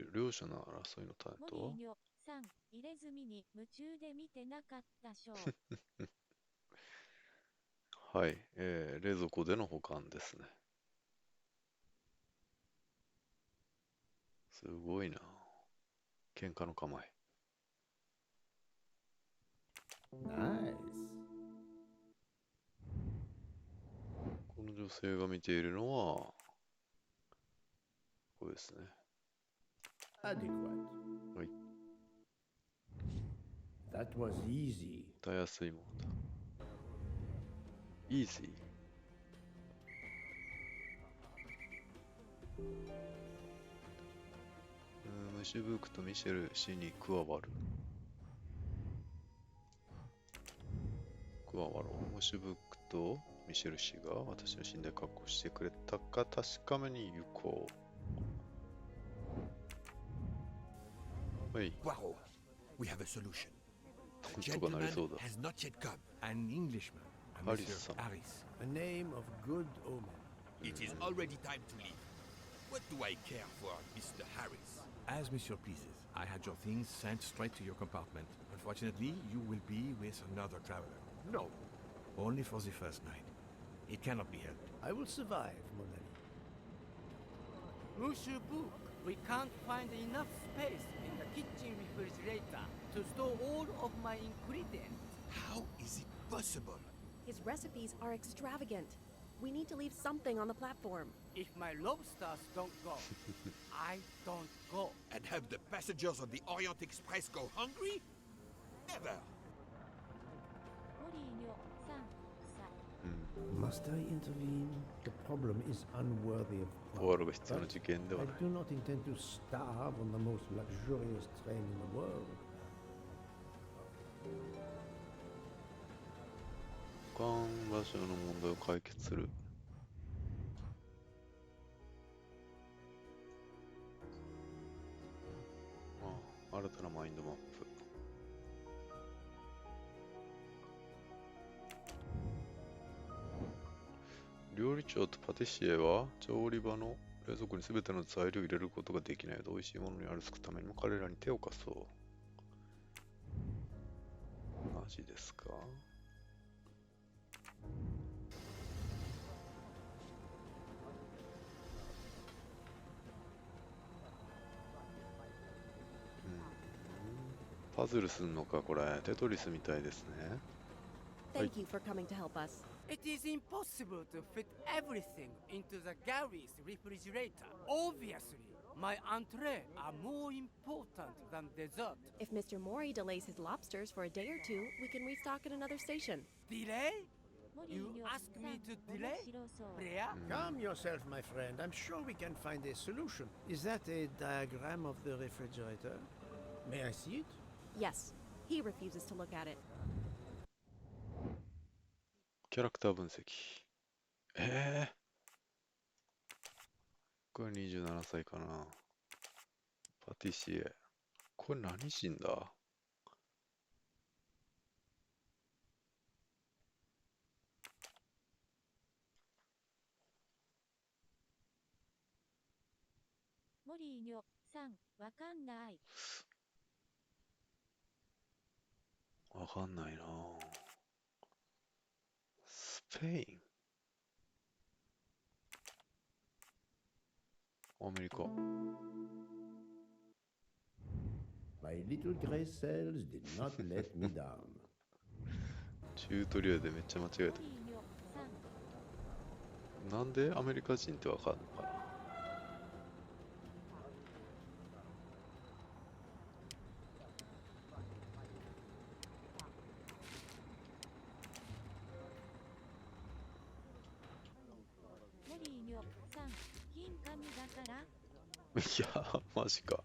人、両者の争いの担当は入れ墨に夢中で見てなかったショー。はい、冷蔵庫での保管ですね。すごいな。喧嘩の構え。Nice. この女性が見ているのは、これですね。Adequate. はい。That was easy. たやすいもんだ。Easy。ムシュブークとミシェル氏に加わる。加わろう。ムシュブークとミシェル氏が私の信頼確保してくれたか確かめに行こう。はい。Poirot, we have a solution. なんとかなりそうだ。 has not yet come. An Englishman, a Harrison. Mr. Harris. A name of good omen. It is already time to leave. What do I care for Mr. Harris? As Monsieur pleases, I had your things sent straight to your compartment. Unfortunately, you will be with another traveler. No, Only for the first night. It cannot be helped. I will survive, mon ami. Monsieur Book, we can't find enough space in the kitchen refrigerator to store all of my ingredients. How is it possible? His recipes are extravagant. We need to leave something on the platform. If my lobsters don't go, I don't go. And have the passengers of the Orient Express go hungry? Never. Must I intervene? The problem is unworthy of 終わるが必要な事件では I ない。 do not intend to starve on the most luxurious train in the world. 保管場所の問題を解決する。ああ、新たなマインドマップ。料理長とパティシエは調理場の冷蔵庫に全ての材料を入れることができないので、美味しいものにあるつくためにも彼らに手を貸そう。マジですか？パズルすんのかこれ。テトリスみたいですね。 Thank you for coming to help us. It is impossible to fit everything into the Gary's refrigerator. Obviously, my entree are more important than dessert. If Mr. Mori delays his lobsters for a day or two, we can restock at another station. Delay? You ask me to delay? Freya? Calm yourself, my friend. I'm sure we can find a solution. Is that a diagram of the refrigerator? May I see it? Yes, he refuses to look at it. キャラクター分析。これ27歳かな。パティシエ。これ何人だ？モリーニョさん、わかんない。わかんないな。スペイン、アメリカ。My little gray cells did not let me down. チュートリアルでめっちゃ間違えた。なんでアメリカ人ってわかんのかな。モリーニョさん、金紙だから。いや、マジか。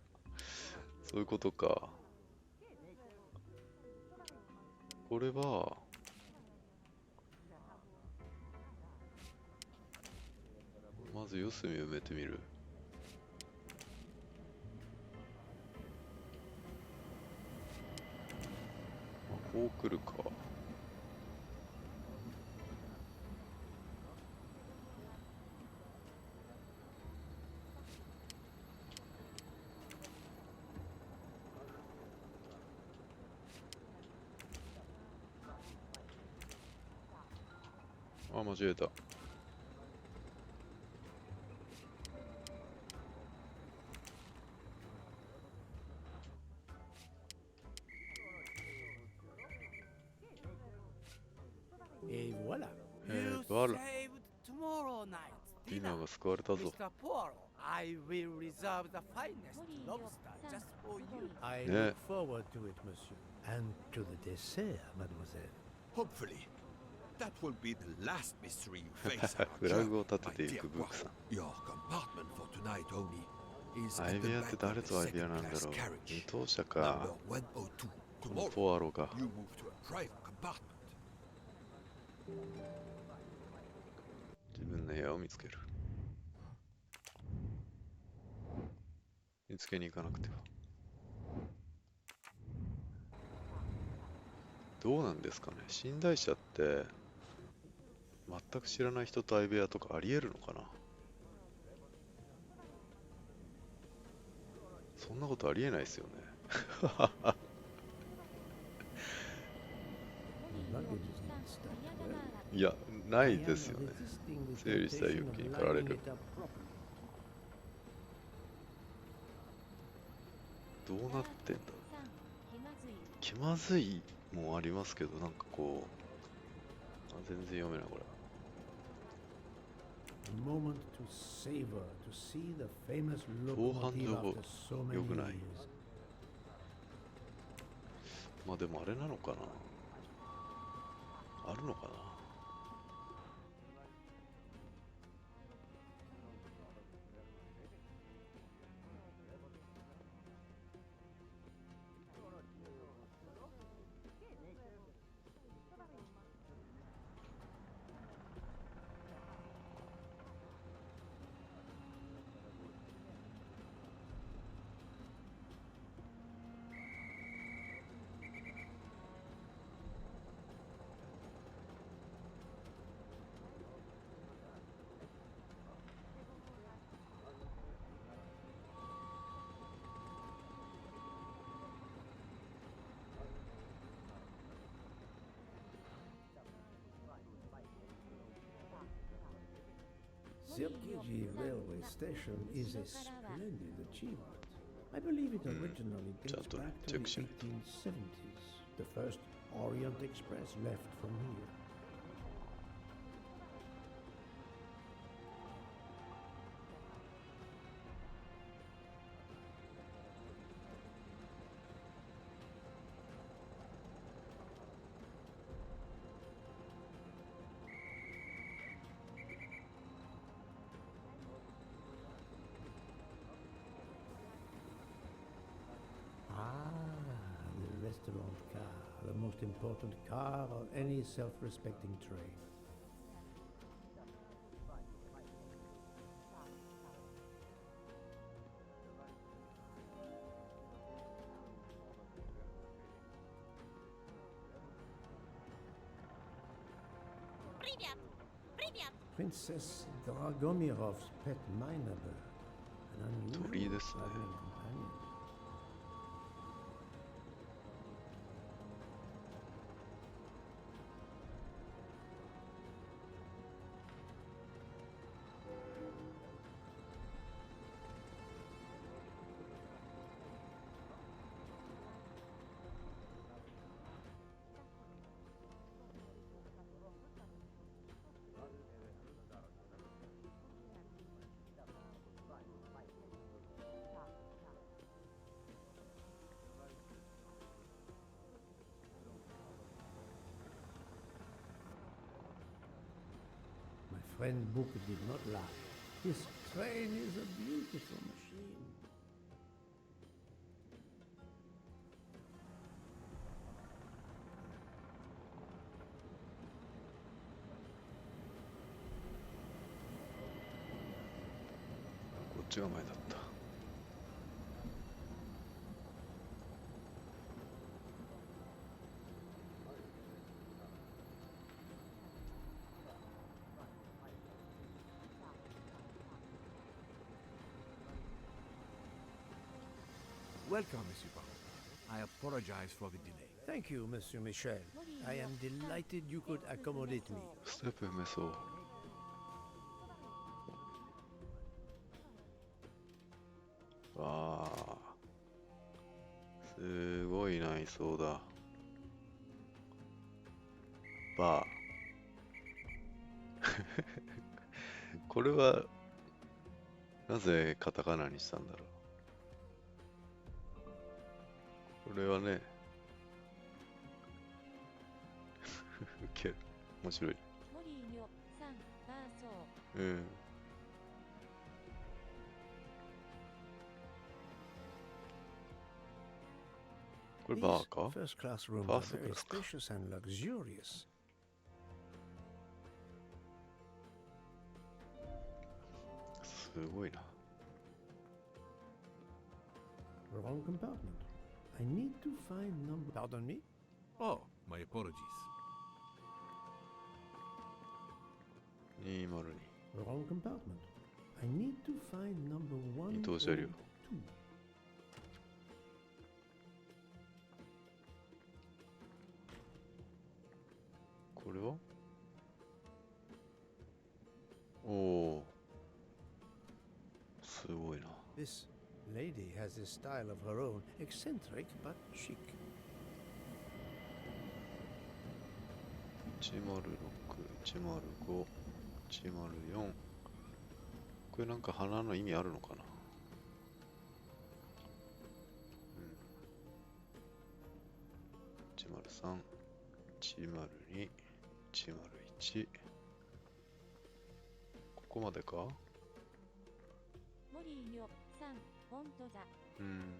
そういうことか。これは、まず四隅埋めてみる。こう来るか。あ、間違えた。Et voilà. バル。 Saved tomorrow night's ディナ dinner. ーが救われたぞ。 Mr. Poirot, I will reserve the finest lobster just for you. I Yeah. look forward to it, monsieur. And to the dessert, mademoiselle. Hopefully, that will be the last mystery you face. フラグを立 My ててい dear くブークさん。 Poirot, your compartment for tonight only is ア at イ the ビアって back 誰 of the とアイビアなん second だ class ろう。 carriage. 二等車 Number か。 102. この Tomorrow, ポアロが。 you move to a private compartment. 自分の部屋を見つける。見つけに行かなくては。どうなんですかね。寝台車って全く知らない人と相部屋とかありえるのかな。そんなことありえないですよね。いや、ないですよね。整理したい欲求に駆られる。どうなってんだ。気まずいもありますけど、なんかこう、あ、全然読めないこれ。防犯情報良くない。まあでもあれなのかな。あるのかな。Sirkiji railway station is a splendid achievement. I believe it originally dates back to the 1870s. The first Orient Express left from here. Restaurant car, the most important car of any self-respecting train. Princess Dragomirov's pet miner bird. 鳥居ですね。Friend Book did not lie. His train is a beautiful machine.こっちが前だった。Welcome, Monsieur Barrow. I apologize for the delay. Thank you, Monsieur Michel. I am delighted you could accommodate me. ステップメソ。わあ、すごい内装だ。バー。これはなぜカタカナにしたんだろう。これはね、ウケる。面白い。うん。これバーか？ First class rooms are very spacious and luxurious. すごいな。Wrong compartment. I need to find number. Pardon me? Oh, my apologies. 202。 Wrong compartment. I need to find number 1. 伊藤車両。これは？おお。すごいな。This lady has a style of her own, eccentric but chic. 106、105、104。これなんか花の意味あるのかな？103、102、101。ここまでか？モリーよ、さん、本当だ。うん。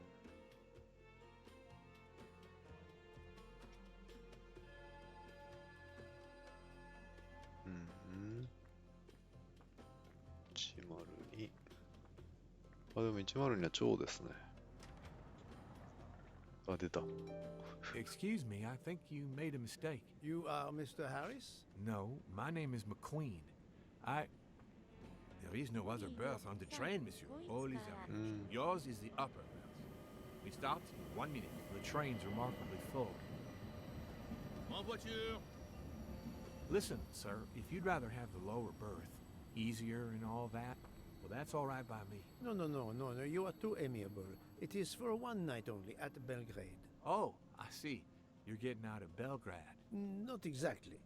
102。あ、でも102は蝶ですね。あ、出た。Excuse me, I think you made a mistake. You are Mr. Harris? No, my name is McQueen. There is no other berth on the train, monsieur. All is arranged. Yours is the upper berth. We start in 1 minute. The train's remarkably full. En voiture! Listen, sir, if you'd rather have the lower berth, easier and all that, well, that's all right by me. No. You are too amiable. It is for one night only at Belgrade. Oh, I see. You're getting out of Belgrade. Not exactly.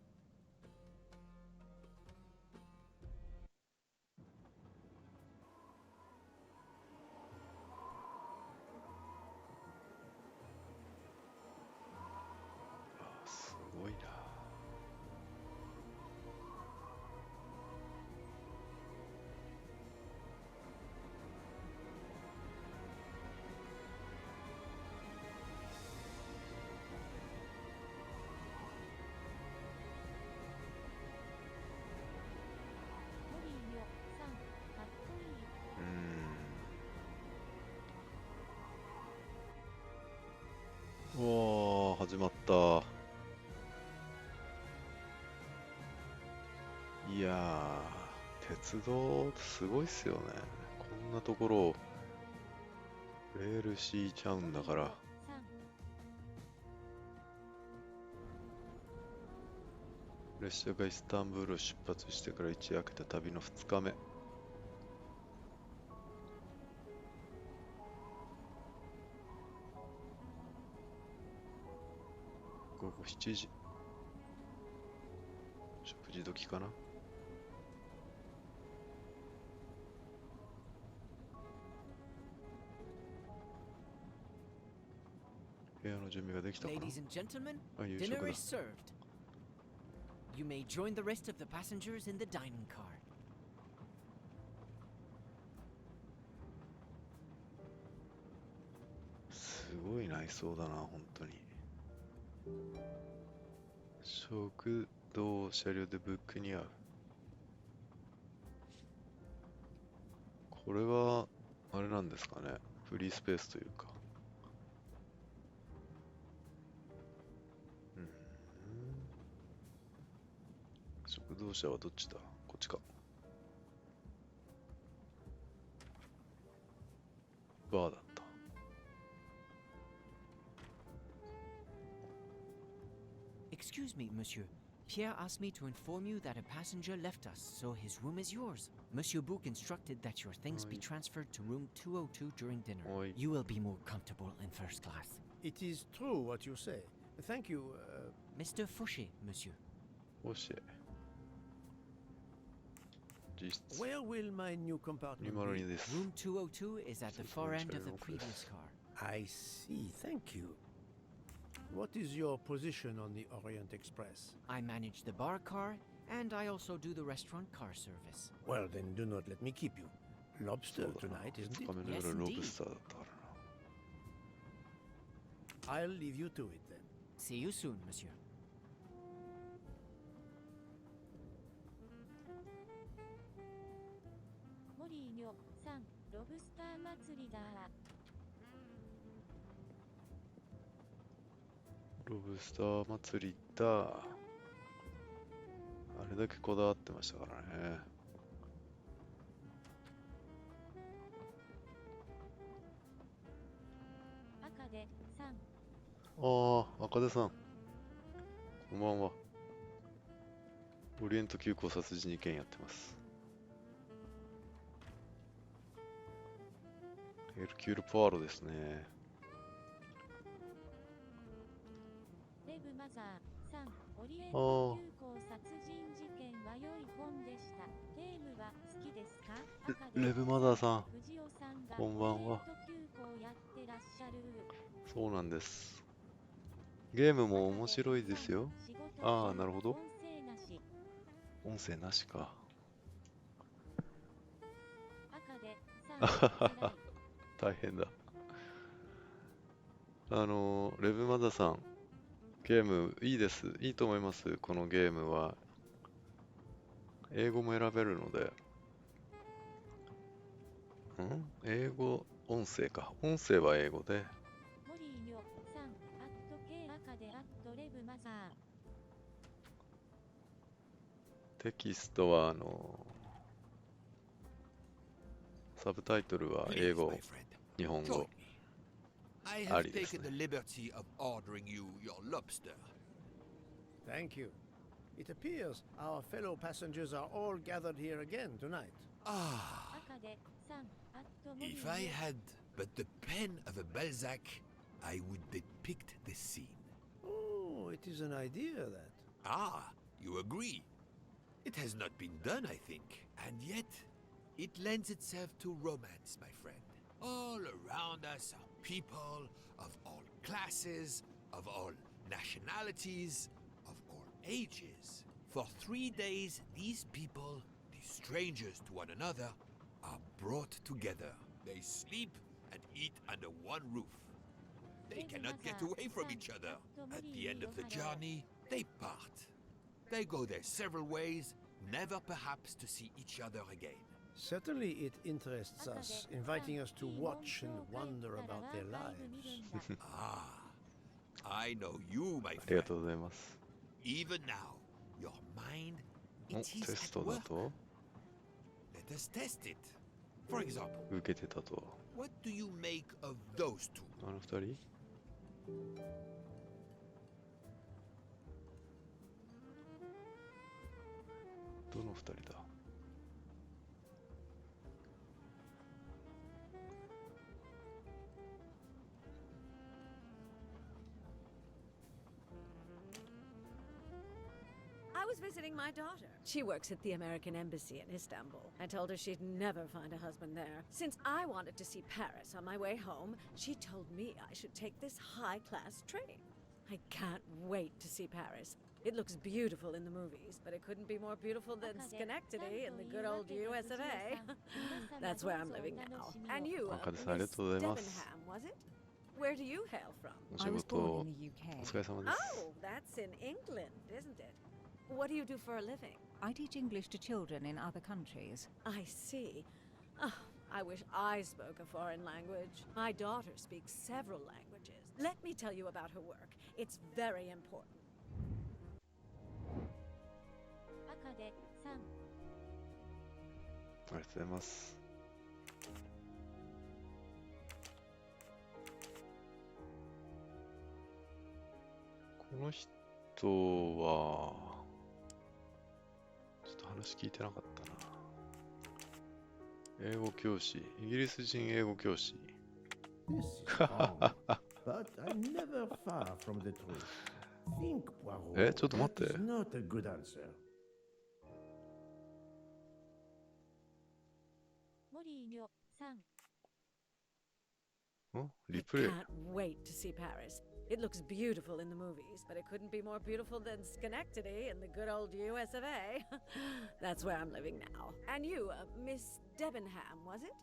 おー、始まった。いやー、鉄道すごいっすよね。こんんなところをレール敷いちゃうんだから。列車がイスタンブールを出発してから一夜明けた旅の2日目。午後7時。食事時かな。部屋の準備ができたかな。 Ladies and gentlemen, あ、夕食 dinner だ。 is served. You may join the rest of the passengers in the dining car. すごい内装だな、本当に。食堂車両でブックに合う。これはあれなんですかね、フリースペースというか。食堂車はどっちだ？こっちか。バーだった。Excuse me, monsieur. Pierre asked me to inform you that a passenger left us, so his room is yours. Monsieur Bouc instructed that your things be transferred to room 202 during dinner. You will be more comfortable in first class. It is true what you say. Thank you, Mr. Fauché, monsieur. Fauché. Where will my new compartment be? Room 202 is at the far end of the previous car. I see, thank you. What is your position on the Orient Express? I manage the bar car, and I also do the restaurant car service. Well, then do not let me keep you. Lobster tonight, isn't it? Yes, indeed. I'll leave you to it then. See you soon, monsieur. モリーニョさん、ロブスター祭りだ。ロブスター祭りだ。あれだけこだわってましたからね。赤でさん。ああ、赤出さん。こんばんは。オリエント急行殺人事件やってます。エルキュール・ポアロですね。レブマザーさん、オリエント急行殺人事件は良い本でした。ゲームは好きですか？レブマザーさん、藤尾さんがこんばんは。オリエント急行やってらっしゃる。そうなんです。ゲームも面白いですよ。ああ、なるほど。音声なしか。赤であははは。大変だ。レブマザさん、ゲームいいです。いいと思います。このゲームは。英語も選べるので。英語、音声か。音声は英語で。モリーニョさん、赤でレブマザー。テキストはサブタイトルは英語、日本語。I have taken the liberty of ordering you your lobster. Thank you. It appears our fellow passengers are all gathered here again tonight. Ah. If I had but the pen of a Balzac, I would depict the scene. Oh, it is an idea that. Ah, you agree. It has not been done, I think, and yet it lends itself to romance, my friend. All around us are people of all classes, of all nationalities, of all ages. For 3 days, these people, these strangers to one another, are brought together. They sleep and eat under one roof. They cannot get away from each other. At the end of the journey, they part. They go their several ways, never perhaps to see each other again. Certainly it interests us, inviting us to watch and wonder about their lives. Ah, I know you, my ありが friend. とうございます。 Even now, your mind, お、 it テ is ス at トだ work. と Let us test it. For example, 受けてたと。 what do you make of those two? あの二人？どの二人だ？ I was visiting my daughter. She works at the American Embassy in Istanbul. I told her she'd never find a husband there. Since I wanted to see Paris on my way home, she told me I should take this high-class train. I can't wait to see Paris. It looks beautiful in the movies, but it couldn't be more beautiful than Schenectady in the good old US of A. That's where I'm living now. And you, Miss Debenham, was it? Where do you hail from? I was born in the UK. Oh, that's in England, isn't it? What do you do for a living? I teach English to children in other countries. I see. Oh, I wish I spoke a foreign language. My daughter speaks several languages. Let me tell you about her work. It's very important. 赤で3。ありがとうございます。この人はちょっと話聞いてなかったな。英語教師、イギリス人英語教師。This is wrong, but I'm never far from the truth. Think, Poirot. ちょっと待って。 That is not a good answer. モリーニョ3。リプレイ。 I can't wait to see Paris. It looks beautiful in the movies, but it couldn't be more beautiful than Schenectady in the good old US of A. That's where I'm living now. And you, Miss Debenham, was it?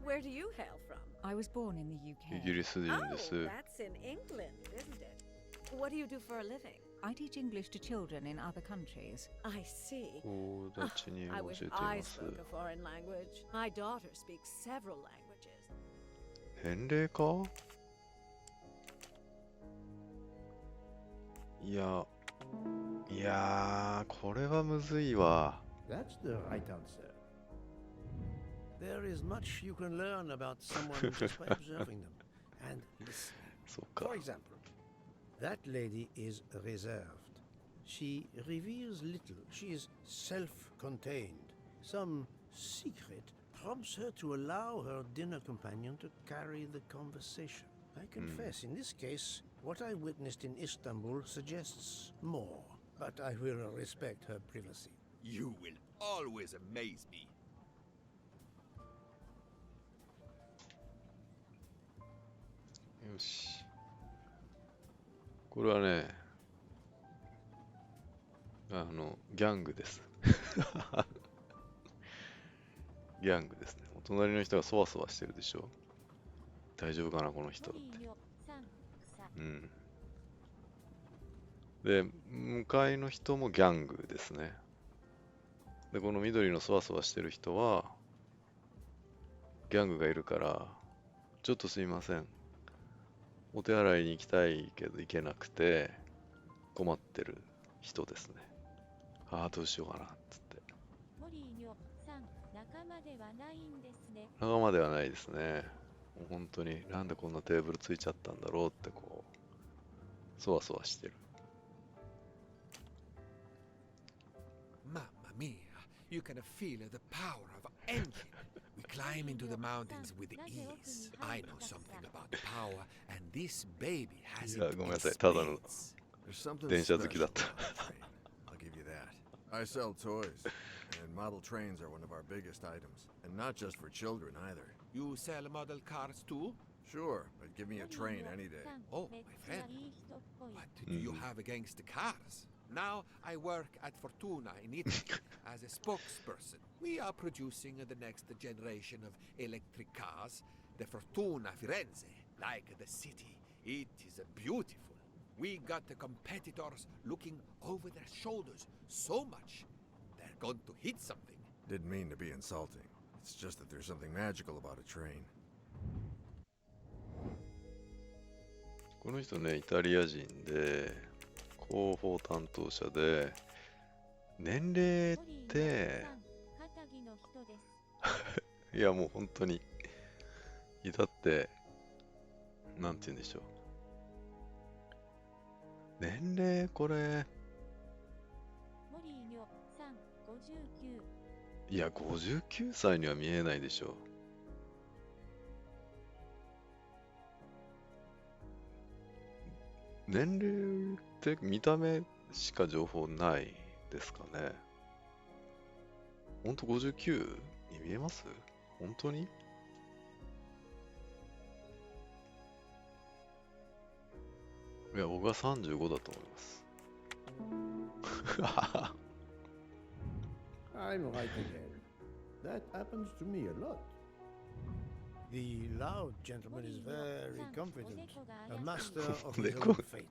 Where do you hail from? I was born in the UK. イギリス人です。 Oh, that's in England, isn't it? What do you do for a living? I teach English to children in other countries. I see. 友達に I 教え wish てい I ます。 spoke a foreign language. My daughter speaks several languages. 返礼か？いや、これはむずいわ。 That's the right answer. There is much you can learn about someone just by observing them and listening. For example, that lady is reserved. She reveals little. She is self-contained. Some secret prompts her to allow her dinner companion to carry the conversation. I confess, in this case, what I witnessed in Istanbul suggests more, but I will respect her privacy. You will always amaze me. よし。これはね、ギャングです。ギャングですね。お隣の人がそわそわしてるでしょ。大丈夫かな、この人って。うん。で、向かいの人もギャングですね。で、この緑のそわそわしてる人は、ギャングがいるから、ちょっとすいません。お手洗いに行きたいけど行けなくて、困ってる人ですね。ああ、どうしようかな、つって。モリーニョさん、仲間ではないんですね。仲間ではないですね。もう本当に、なんでこんなテーブルついちゃったんだろうってこう、そわそわしてる。Mamma mia, you can feel the power of engine. We climb into the mountains with ease. I know something about power, and this baby has it. ごめんなさい、ただの There's something 電車好きだ special った。 I'll give you that. I sell toys, and model trains are one of our biggest items. And not just for children either. You sell model cars too? Sure, but give me a train any day. Oh, my friend. What do you have against the cars? Now I work at Fortuna in Italy as a spokesperson. We are producing the next generation of electric cars, the Fortuna Firenze, like the city. It is beautiful. We got the competitors looking over their shoulders so much they're going to hit something. Didn't mean to be insulting. It's just that there's something magical about a train. この人ね、イタリア人で、広報担当者で、年齢って、いや、もう本当に。だって、なんて言うんでしょう。年齢、これ。いや、59歳には見えないでしょう。年齢って見た目しか情報ないですかね。ほんと 59 に見えます？本当に？いや、僕は35だと思います。I'm right again. That happens to me a lot. The loud gentleman is very confident, a master of his own fate.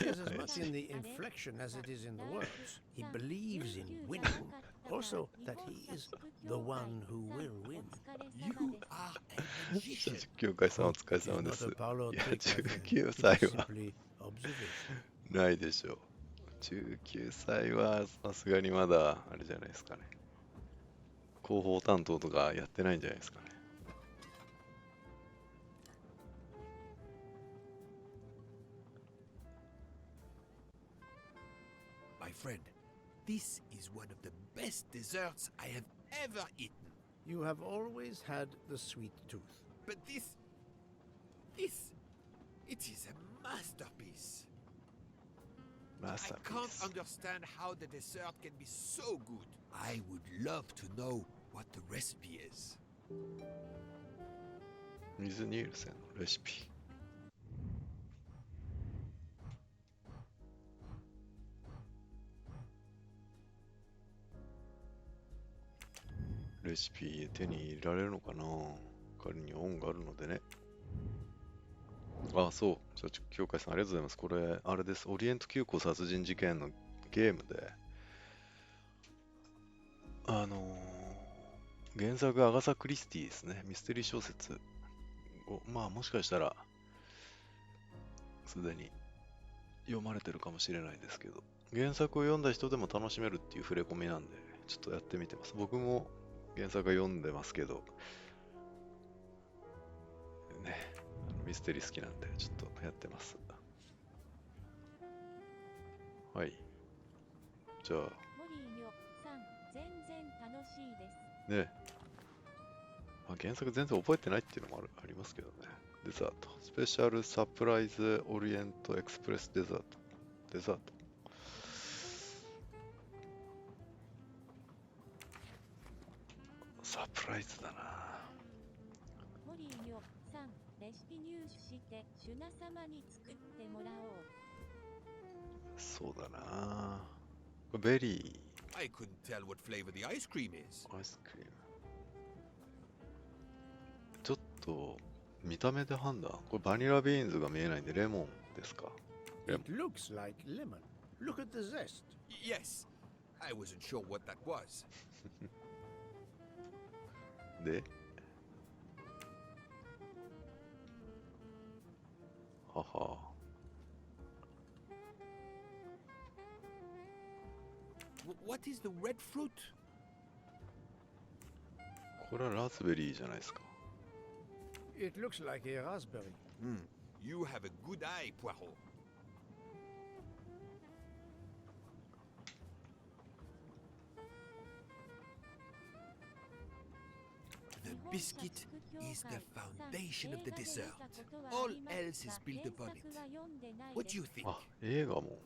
It is as much in the inflection as it is in the words. He believes in winning, also that he is the one who will win. You are a magician. 19回さんお疲れ様です。いや、19歳はないでしょう。19歳はさすがにまだあれじゃないですかね。広報担当とかやってないんじゃないですかね。My friend, this is one of the best desserts I have ever eaten. You have always had the sweet tooth. But it is a masterpiece. I can't understand how the dessert can be so good. I would love to know what the recipe is. 水ニールセンのレシピ。レシピ手に入れられるのかな？彼に恩があるのでね。あ、そう。社畜協会さんありがとうございます。これ、あれです。オリエント急行殺人事件のゲームで、原作アガサ・クリスティですね。ミステリー小説を、まあもしかしたら、すでに読まれてるかもしれないですけど、原作を読んだ人でも楽しめるっていう触れ込みなんで、ちょっとやってみてます。僕も原作は読んでますけど、ね、ミステリー好きなんで、ちょっとやってます。はい。じゃあ。ね。まあ、原作全然覚えてないっていうのもありますけどね。デザート。スペシャルサプライズオリエントエクスプレスデザート。デザート。サプライズだな。森井よさん、レシピ入手してシュナ様に作ってもらおう。そうだな。これベリー。I couldn't tell what flavor the ice cream is. アイスクリーム。ちょっと見た目で判断。これバニラビーンズが見えないんでレモンですか？ It looks like lemon. Look at the zest. Yes. I wasn't sure what that was. で、はは。What is the red fruit? これはラズベリーじゃないですか。It looks like a raspberry. You have a good eye, Poirot. The biscuit is the foundation of the dessert. All else is built upon it. What do you think? あ、映画も。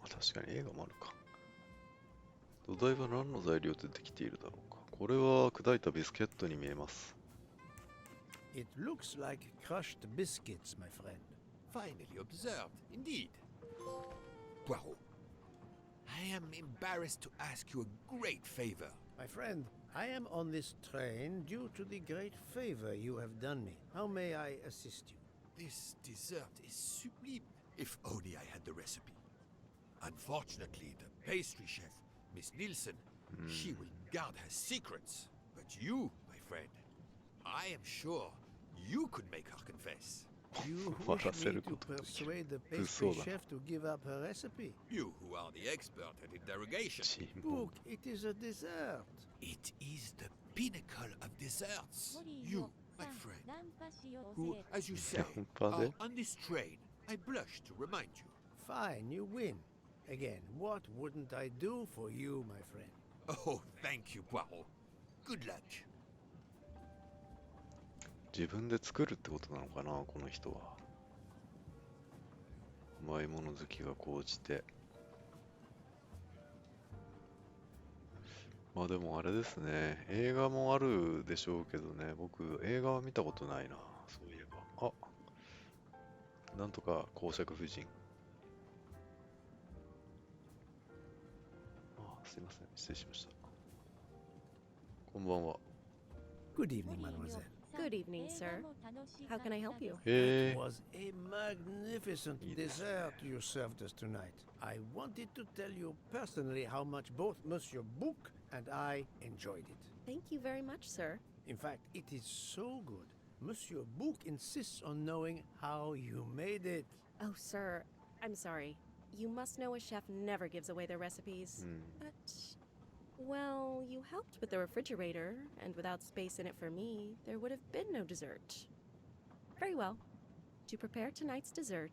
確かに映画もあるか。土台は何の材料でできているだろうか。これは砕いたビスケットに見えます。It looks like crushed biscuits, my friend. Finally observed, indeed. Poirot, I am embarrassed to ask you a great favor. My friend, I am on this train due to the great favor you have done me. How may I assist you? This dessert is sublime. If only I had the recipe. Unfortunately, the pastry chef, Miss Nielsen, she will guard her secrets. But you, my friend, I am sure you could make her confess. You 終わ wish らせ me る to ことができる。 persuade the 物騒 pastry だな。 chef to give up her recipe? You, who are the expert at interrogation. チーム Book, it is a dessert. It is the pinnacle of desserts. モリー You, よ my さん friend, ナンパしよう who, ぜ as you say, Nampade? are on this train. I blush to remind you. Fine, you win. Again, what wouldn't I do for you, my friend? Oh, thank you, Poirot. Good luck. 自分で作るってことなのかな、この人は。うまいもの好きが高じて。まあでもあれですね、映画もあるでしょうけどね、僕映画は見たことないな、そういえば。あ、なんとか公爵夫人。あ、すいません、失礼しました。こんばんは。Good evening, mademoiselle. Good evening, sir. How can I help you? It was a magnificent dessert you served us tonight. I wanted to tell you personally how much both Monsieur Bouc and I enjoyed it. Thank you very much, sir. In fact, it is so good. Monsieur Bouc insists on knowing how you made it. Oh, sir, I'm sorry. You must know a chef never gives away their recipes. But, well, you helped with the refrigerator, and without space in it for me, there would have been no dessert. Very well. To prepare tonight's dessert,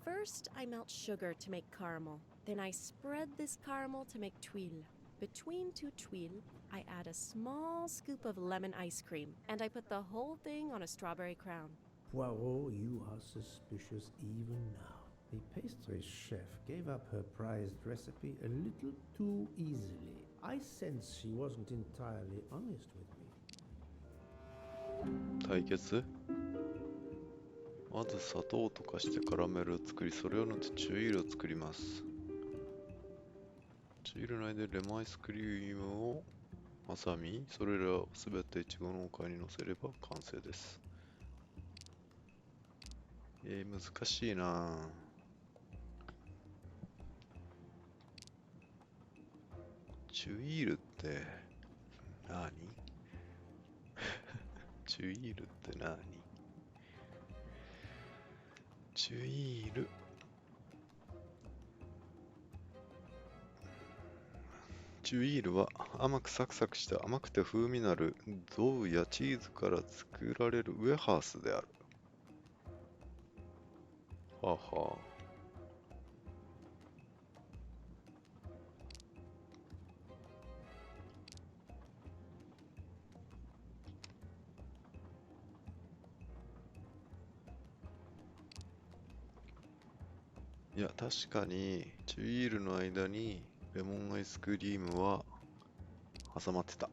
first I melt sugar to make caramel. Then I spread this caramel to make tuiles. Between two tuiles, I add a small scoop of lemon ice cream, and I put the whole thing on a strawberry crown. Poirot, you are suspicious even now. The pastry chef gave up her prized recipe a little too easily. I sense she wasn't entirely honest with me. 対決？まず砂糖を溶かしてカラメルを作り、それを塗ってチュイールを作ります。チュイール内でレモンアイスクリームを挟み、それらをすべてイチゴのおかに乗せれば完成です。難しいなぁ。チュイールって何？チュイールって何？チュイール。チュイールは甘くサクサクした甘くて風味のあるゾウやチーズから作られるウエハースである。はあはあ。いや、確かにチュイールの間にレモンアイスクリームは挟まってた。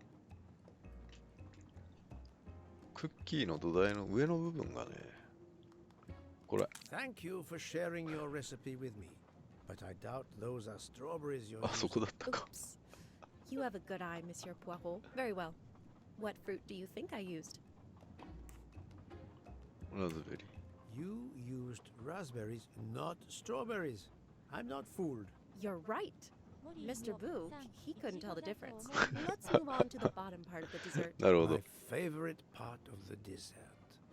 クッキーの土台の上の部分がね、これ。Thank you for sharing your recipe with me. But I doubt those are strawberries you're あそこだったか。 You have a good eye, Monsieur Poirot. Very well. What fruit do you think I used? ラズベリー。You used raspberries, not strawberries. I'm not fooled. You're right. Mr. Bouc, he couldn't tell the difference. Let's move on to the bottom part of the dessert. なるほど。 My favorite part of the dessert.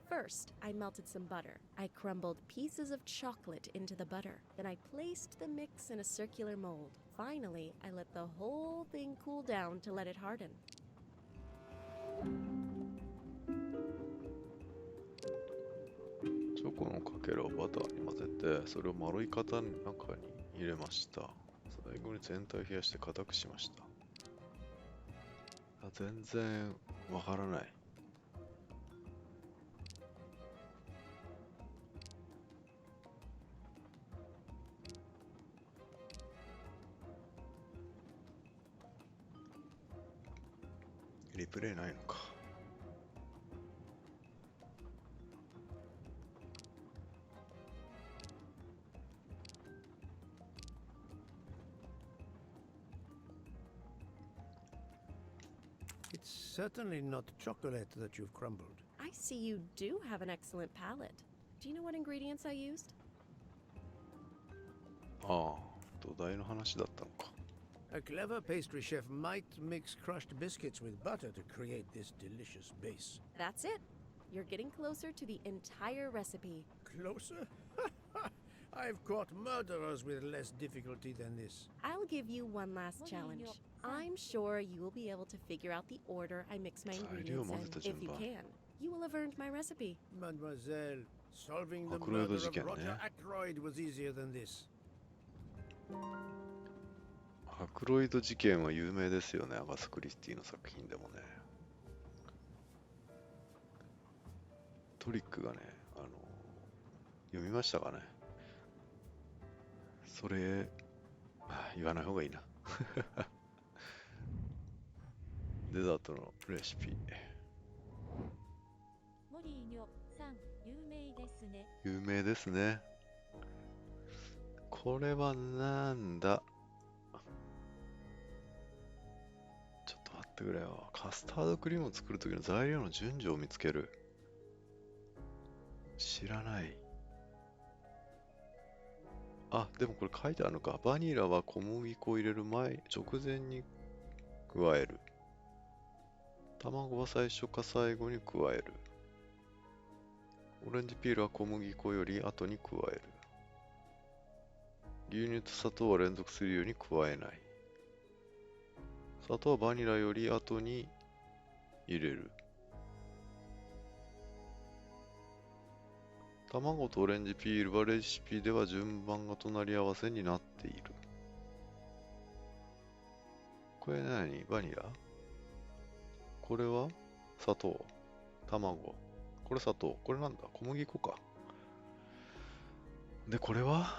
First, I melted some butter. I crumbled pieces of chocolate into the butter. Then I placed the mix in a circular mold. Finally, I let the whole thing cool down to let it harden. チョコのかけらをバターに混ぜて、それを丸い型の中に入れました。最後に全体を冷やして固くしました。全然わからない。リプレイないのか。It's certainly not chocolate that you've crumbled. I see you do have an excellent palate. Do you know what ingredients I used? ああ、土台の話だったのか。A clever pastry chef might mix crushed biscuits with butter to create this delicious base. That's it. You're getting closer to the entire recipe. Closer? I've caught murderers with less difficulty than this. I'll give you one last challenge. I'm sure you will be able to figure out the order I mix my ingredients in. If you can, you will have earned my recipe. Mademoiselle, solving the murder of Roger Ackroyd was easier than this. アクロイド事件は有名ですよね、アガサ・クリスティの作品でもね。トリックがね、読みましたかね。それ、言わない方がいいな。デザートのレシピ。モリーニョさん、有名ですね。有名ですね。これはなんだ。ちょっと待ってくれよ。カスタードクリームを作るときの材料の順序を見つける。知らない。あ、でもこれ書いてあるのか。バニラは小麦粉を入れる前、直前に加える。卵は最初か最後に加える。オレンジピールは小麦粉より後に加える。牛乳と砂糖は連続するように加えない。砂糖はバニラより後に入れる。卵とオレンジピールはレシピでは順番が隣り合わせになっている。これ何？バニラ？これは砂糖、卵。これ砂糖。これなんだ？小麦粉か。で、これは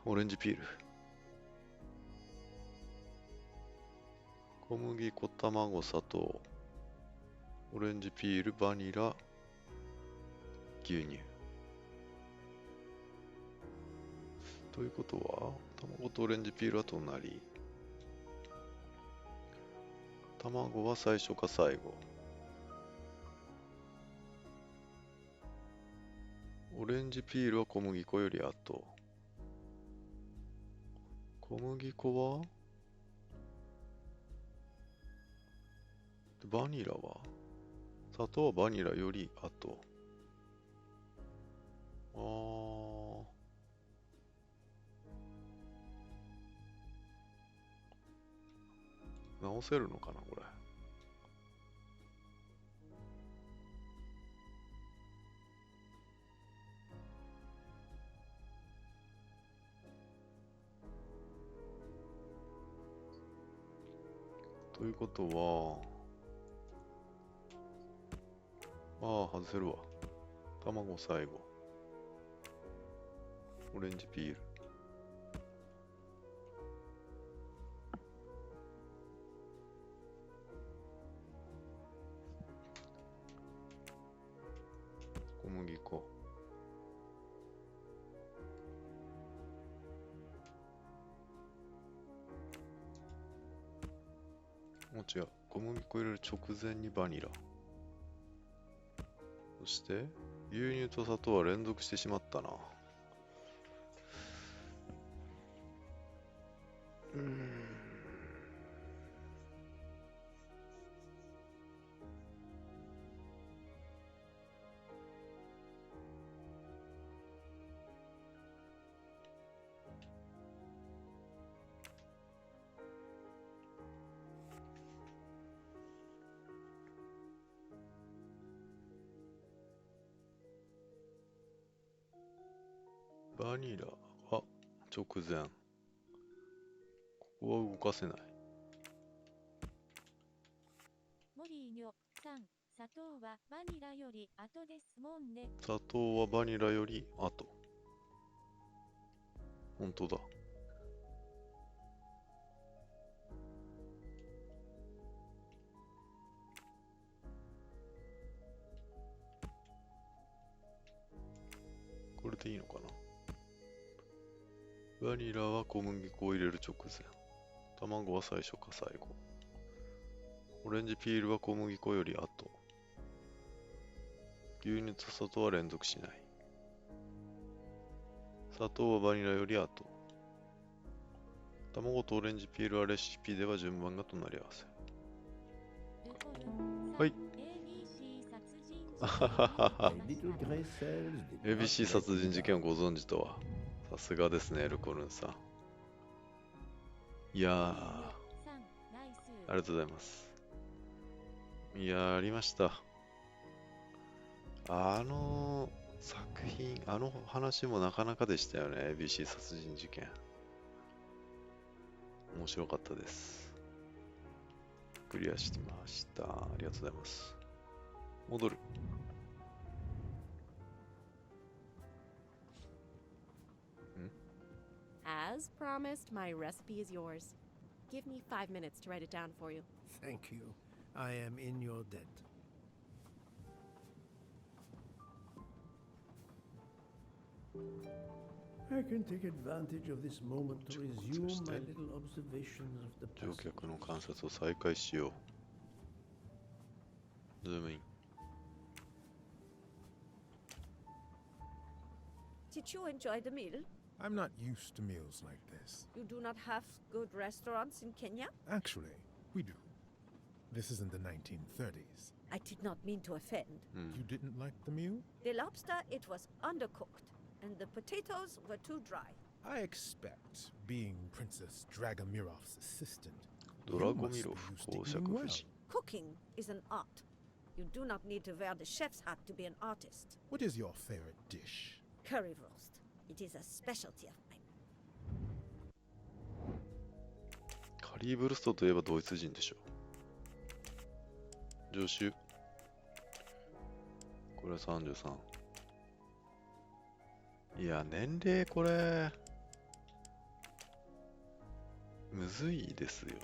オレンジピール。小麦粉、卵、砂糖。オレンジピール、バニラ、牛乳。ということは、卵とオレンジピールは隣。卵は最初か最後。オレンジピールは小麦粉より後。小麦粉はバニラは砂糖はバニラより後。直せるのかなこれ。ということは、外せるわ。卵最後。オレンジピール。小麦粉。もう違う。小麦粉入れる直前にバニラ。そして、牛乳と砂糖は連続してしまったな。バニラは直前。ここは動かせない。モリーニョさん、砂糖はバニラより後ですもんね。砂糖はバニラより後。本当だ。これでいいのかな。バニラは小麦粉を入れる直前。卵は最初か最後。オレンジピールは小麦粉より後。牛乳と砂糖は連続しない。砂糖はバニラより後。卵とオレンジピールはレシピでは順番が隣り合わせ。はい。ABC 殺人事件をご存知とは。さすがですね、エルコルンさん。いやー、ありがとうございます。いやー、ありました。作品、話もなかなかでしたよね、ABC 殺人事件。面白かったです。クリアしてました。ありがとうございます。戻る。As promised, my recipe is yours. Give me 5 minutes to write it down for you. Thank you. I am in your debt. I can take advantage of this moment to resume my little observations of the 乗 past. 客の観察を再開しよう。ズームイン。Did you enjoy the meal? I'm not used to meals like this. You do not have good restaurants in Kenya? Actually, we do. This is in the 1930s. I did not mean to offend. You didn't like the meal? The lobster, it was undercooked, and the potatoes were too dry. I expect, being Princess Dragomirov's assistant, ドラゴミロフ公爵夫人。Cooking is an art. You do not need to wear the chef's hat to be an artist. What is your favorite dish? Curry roast. It is a specialty of mine. カリーブルストといえばドイツ人でしょう。助手。これは33。いや、年齢これ、むずいですよね。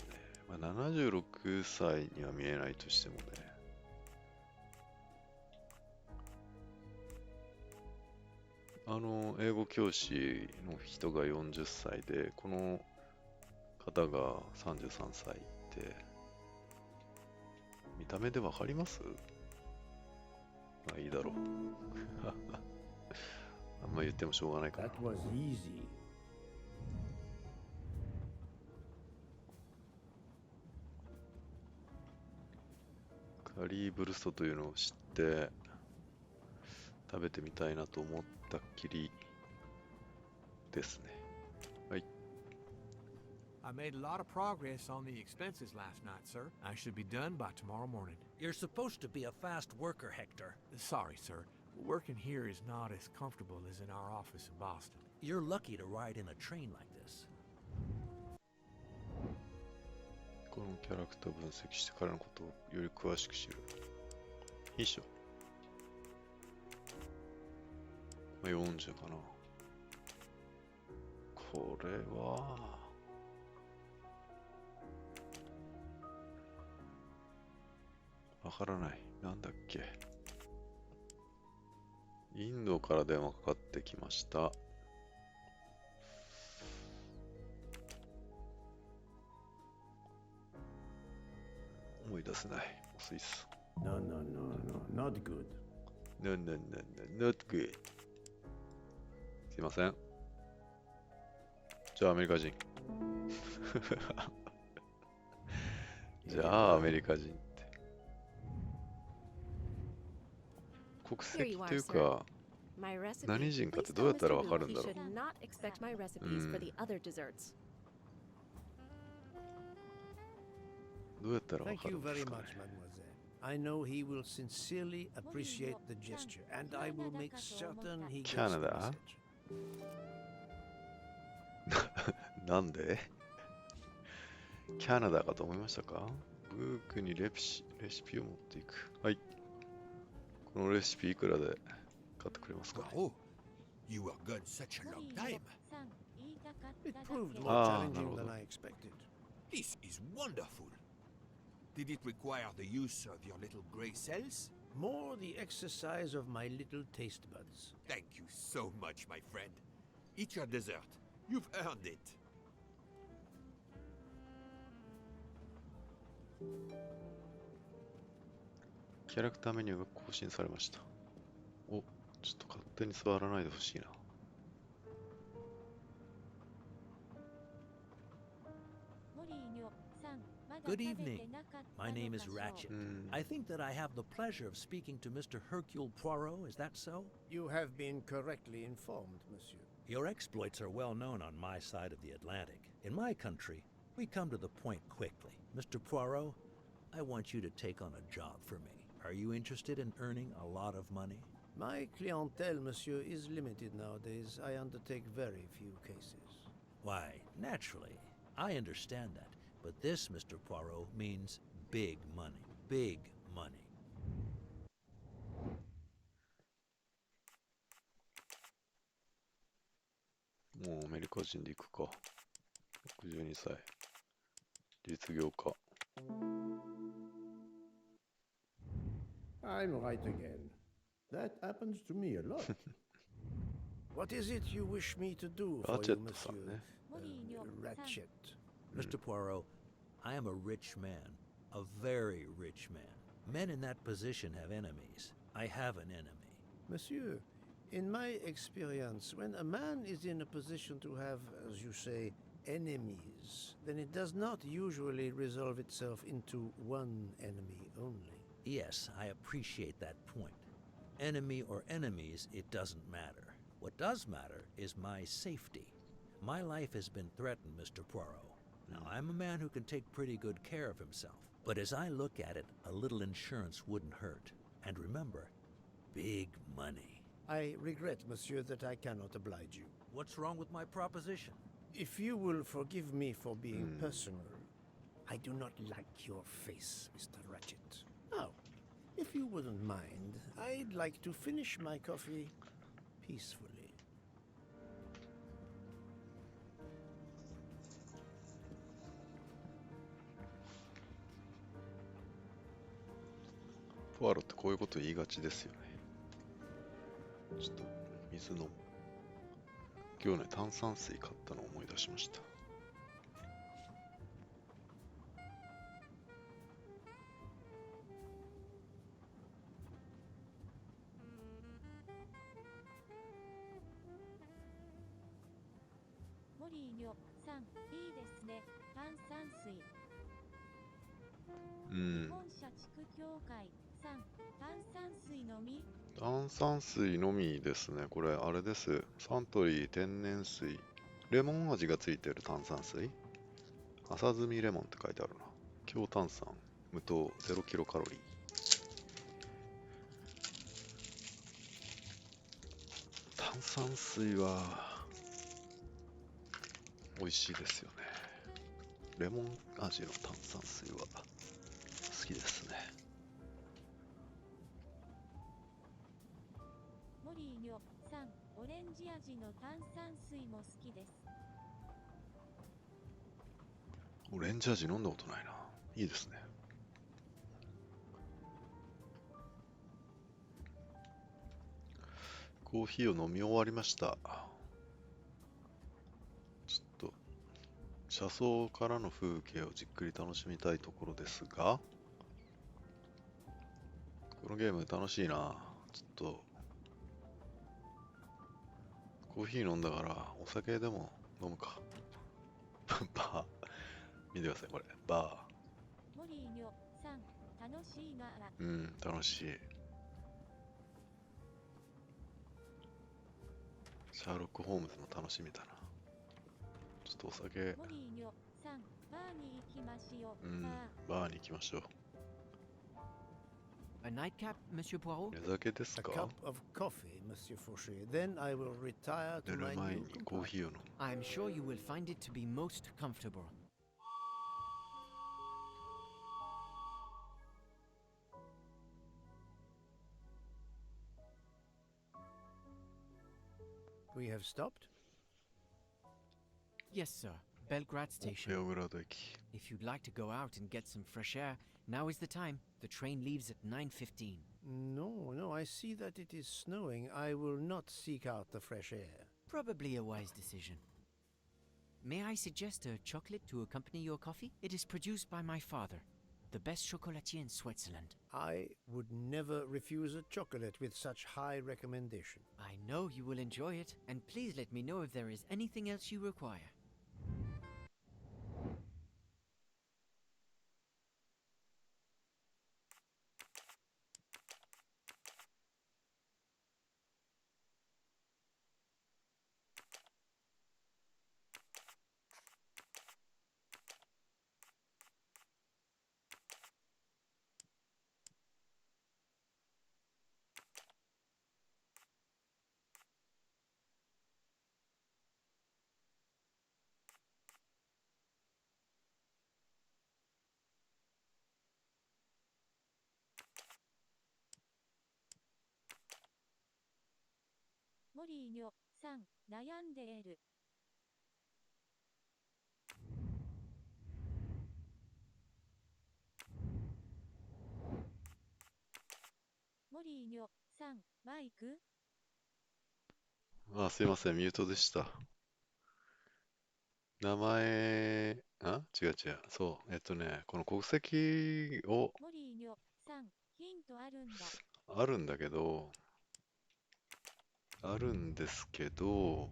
まあ、76歳には見えないとしてもね。英語教師の人が40歳で、この方が33歳って、見た目でわかります？まあいいだろう。あんま言ってもしょうがないかな。That was easy. カリーブルストというのを知って食べてみたいなと思ったっきりですね。はい。I made a lot of progress on the expenses last night, sir. I should be done by tomorrow morning. You're supposed to be a fast worker, Hector. Sorry, sir. Working here is not as comfortable as in our office in Boston. You're lucky to ride in a train like this. このキャラクターを分析して彼のことをより詳しく知る。いいっしょ。40かな。これはわからない。なんだっけ。インドから電話かかってきました。思い出せない。遅いっす。No, no, no, no, not good. No, no, no, no, not good. すいません。じゃあアメリカ人。じゃあアメリカ人って。国籍というか、何人かってどうやったらわかるんだろう。どうやったらわかるんですかね。I know he will sincerely appreciate the gesture, and I will make certain he gets the Canada? message. なんでキャナダかと思いましたか？ブークにレシピを持っていく。はい。このレシピいくらで買ってくれますか？ Oh, you were gone such a long time. It proved more challenging than I expected. This is wonderful. Did it require the use of your little grey cells? More the exercise of my little taste buds. Thank you so much, my friend. Eat your dessert. You've earned it. キャラクターメニューが更新されました。お、ちょっと勝手に座らないでほしいな。Good evening. My name is Ratchet. I think that I have the pleasure of speaking to Mr. Hercule Poirot, is that so? You have been correctly informed, monsieur. Your exploits are well known on my side of the Atlantic. In my country, we come to the point quickly. Mr. Poirot, I want you to take on a job for me. Are you interested in earning a lot of money? My clientele, monsieur, is limited nowadays. I undertake very few cases. Why, naturally. I understand that. But this, Mr. Poirot, means big money. Big money. もうアメリカ人で行くか。62歳。実業家。I'm right again. That happens to me a lot. What is it you wish me to do for you, monsieur? Ratchet. Mr. Poirot, I am a rich man. A very rich man. Men in that position have enemies. I have an enemy. Monsieur, in my experience, when a man is in a position to have, as you say, enemies, then it does not usually resolve itself into one enemy only. Yes, I appreciate that point. Enemy or enemies, it doesn't matter. What does matter is my safety. My life has been threatened, Mr. Poirot. Now, I'm a man who can take pretty good care of himself. But as I look at it, a little insurance wouldn't hurt. And remember, big money. I regret, monsieur, that I cannot oblige you. What's wrong with my proposition? If you will forgive me for being personal, I do not like your face, Mr. Ratchet. Now, if you wouldn't mind, I'd like to finish my coffee peacefully. Poirot ってこういうこと言いがちですよね。ちょっと水飲む。今日ね、炭酸水買ったのを思い出しました。モリーニョさん、いいですね。炭酸水。日本社畜協会さん、炭酸水のみ？炭酸水のみですね。これ、あれです。サントリー天然水。レモン味がついてる炭酸水。浅摘みレモンって書いてあるな。強炭酸、無糖、0キロカロリー。炭酸水は美味しいですよね。レモン味の炭酸水は好きですね。モリーニョさん、オレンジ味の炭酸水も好きです。オレンジ味飲んだことないな。いいですね。コーヒーを飲み終わりました。ちょっと車窓からの風景をじっくり楽しみたいところですが、このゲーム楽しいな。ちょっとコーヒー飲んだからお酒でも飲むか。バー見てください、これバー。モリーニョさん、楽しいなら。楽しい。シャーロック・ホームズも楽しみだな。ちょっとお酒。モリーニョさん、バーに行きましょう。バーに行きましょう。A nightcap, Monsieur Poirot? 寝酒ですか？ A cup of coffee, Monsieur Fauché. Then I will retire to my new companion. I'm sure you will find it to be most comfortable. We have stopped? Yes, sir. Belgrade Station. If you'd like to go out and get some fresh air, now is the time. The train leaves at 9:15. No, I see that it is snowing. I will not seek out the fresh air. Probably a wise decision. May I suggest a chocolate to accompany your coffee? It is produced by my father, the best chocolatier in Switzerland. I would never refuse a chocolate with such high recommendation. I know you will enjoy it, and please let me know if there is anything else you require. モリーニョさん、悩んでいる。モリーニョさん、マイク？すいません、ミュートでした。名前、違う違う。そう。この国籍を、モリーニョさん、ヒントあるんだ。あるんだけど、あるんですけど、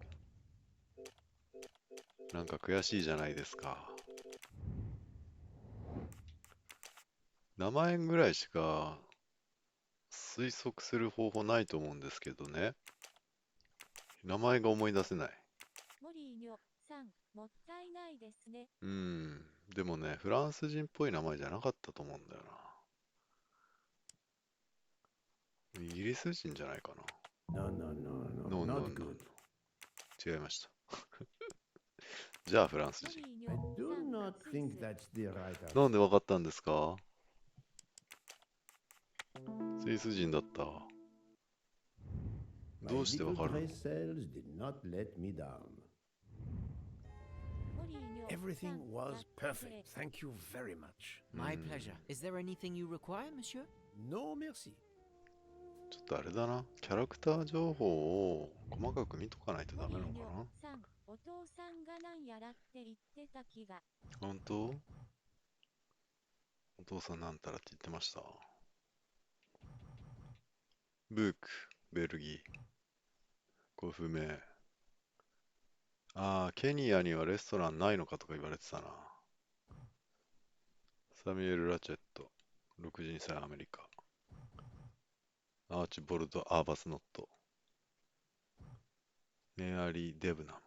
なんか悔しいじゃないですか。名前ぐらいしか推測する方法ないと思うんですけどね。名前が思い出せない。モリーニョさん、もったいないですね。でもね、フランス人っぽい名前じゃなかったと思うんだよな。イギリス人じゃないかな。No, no, no, no, not good. 違いました。じゃあフランス人。I do not think that's the right answer. なんでわかったんですか？スイス人だった。どうしてわかるの？ Everything was perfect. Thank you very much. My pleasure. Is there anything you require, monsieur? No, merci. ちょっとあれだな。キャラクター情報を細かく見とかないとダメなのかな。さん、お父さんがなんやらって言ってた気が。本当？お父さんなんたらって言ってました。ブーク、ベルギー。これ不明。ケニアにはレストランないのかとか言われてたな。サミュエル・ラチェット、62歳アメリカ。アーチボルド・アーバスノット。メアリー・デブナ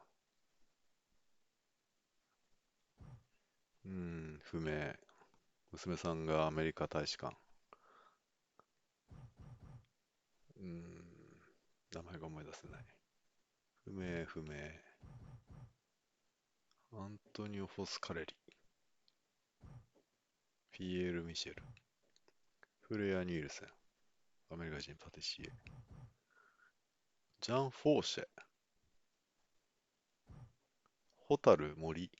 ム。不明。娘さんがアメリカ大使館。名前が思い出せない。不明、不明。アントニオ・フォスカレリ。ピエール・ミシェル。フレア・ニールセン。アメリカ人パティシエ。ジャン・フォーシェ。ホタル・森。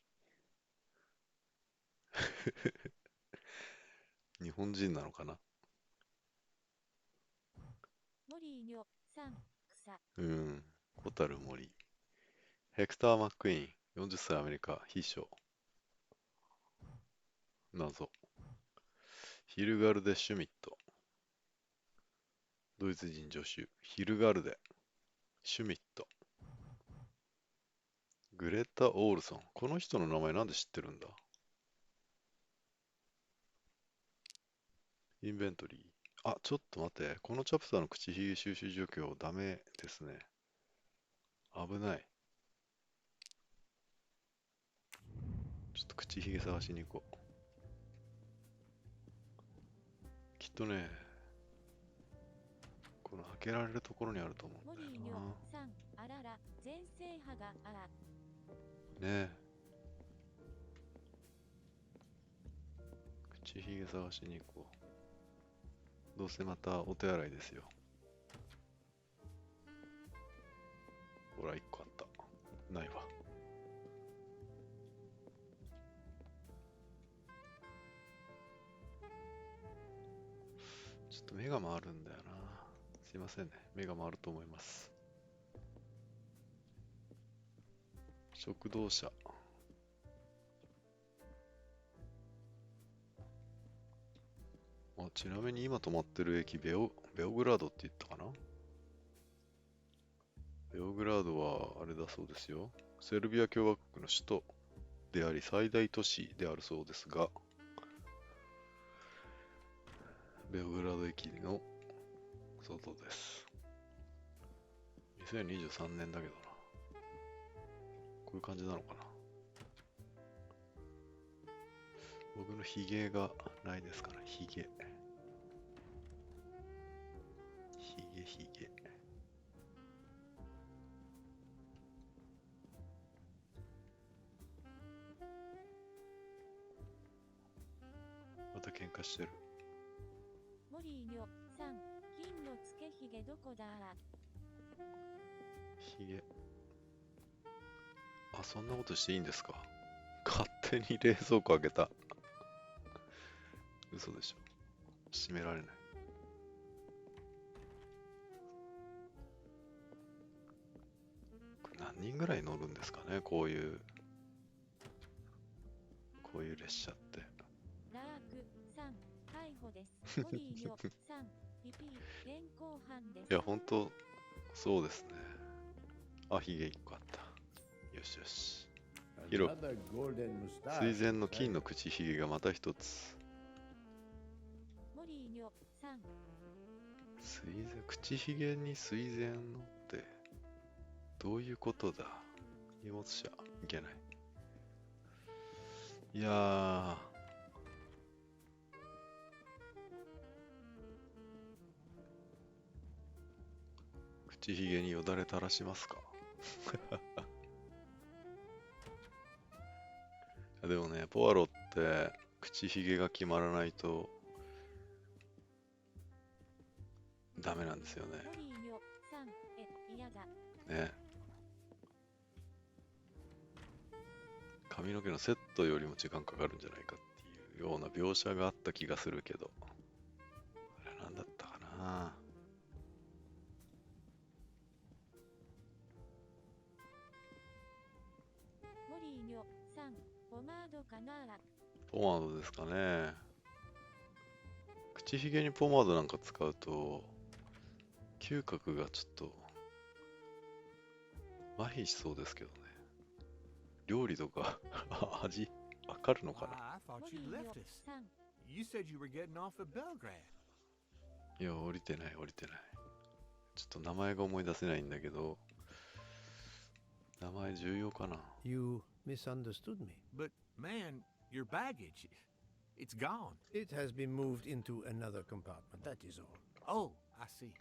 日本人なのかな？モリーニョさん、草。ホタル・森。ヘクター・マックイーン。40歳アメリカ。秘書。謎。ヒルガルデ・シュミット。ドイツ人助手。ヒルガルデ。シュミット。グレタ・オールソン。この人の名前なんで知ってるんだ？インベントリー。ちょっと待って。このチャプターの口ひげ収集状況ダメですね。危ない。ちょっと口ひげ探しに行こう。きっとね、この開けられるところにあると思うんだよな。モリーニョさん、あらら、全制覇がねえ。口ひげ探しに行こう。どうせまたお手洗いですよ。ほら、1個あった。ないわ。ちょっと目が回るんだよな。すいませんね。目が回ると思います。食堂車。ちなみに今止まってる駅ベオグラードって言ったかな？ベオグラードはあれだそうですよ。セルビア共和国の首都であり最大都市であるそうですが、ベオグラード駅の外です。2023年だけどな。こういう感じなのかな。僕のヒゲがないですかね。ヒゲ。また喧嘩してる。モリーニョさん、金のつけひげどこだ？ひげ。あ、そんなことしていいんですか？勝手に冷蔵庫開けた。嘘でしょ。閉められない。これ何人ぐらい乗るんですかね、こういう列車って。ラークさん、逮捕です。モリーニョさん、ピピー、現行犯です。いや、ほんと、そうですね。あ、ヒゲ1個あった。よしよし。ヒロ、水前の金の口ヒゲがまた一つ。モリーニョさん。口ヒゲに水前のって、どういうことだ？荷物車、いけない。いやー。口ひげによだれ垂らしますか？でもね、ポアロって口ひげが決まらないとダメなんですよね。ね。髪の毛のセットよりも時間かかるんじゃないかっていうような描写があった気がするけど、あれなんだったかな。モリーニョさん、ポマードかな。ポマードですかね。口ひげにポマードなんか使うと嗅覚がちょっと麻痺しそうですけどね。料理とか味わかるのかな。いや、降りてない。ちょっと名前が思い出せないんだけど、名前重要かな。You misunderstood me. But man, your baggage, it's gone. It has been moved into another compartment, that is all. Oh, I see.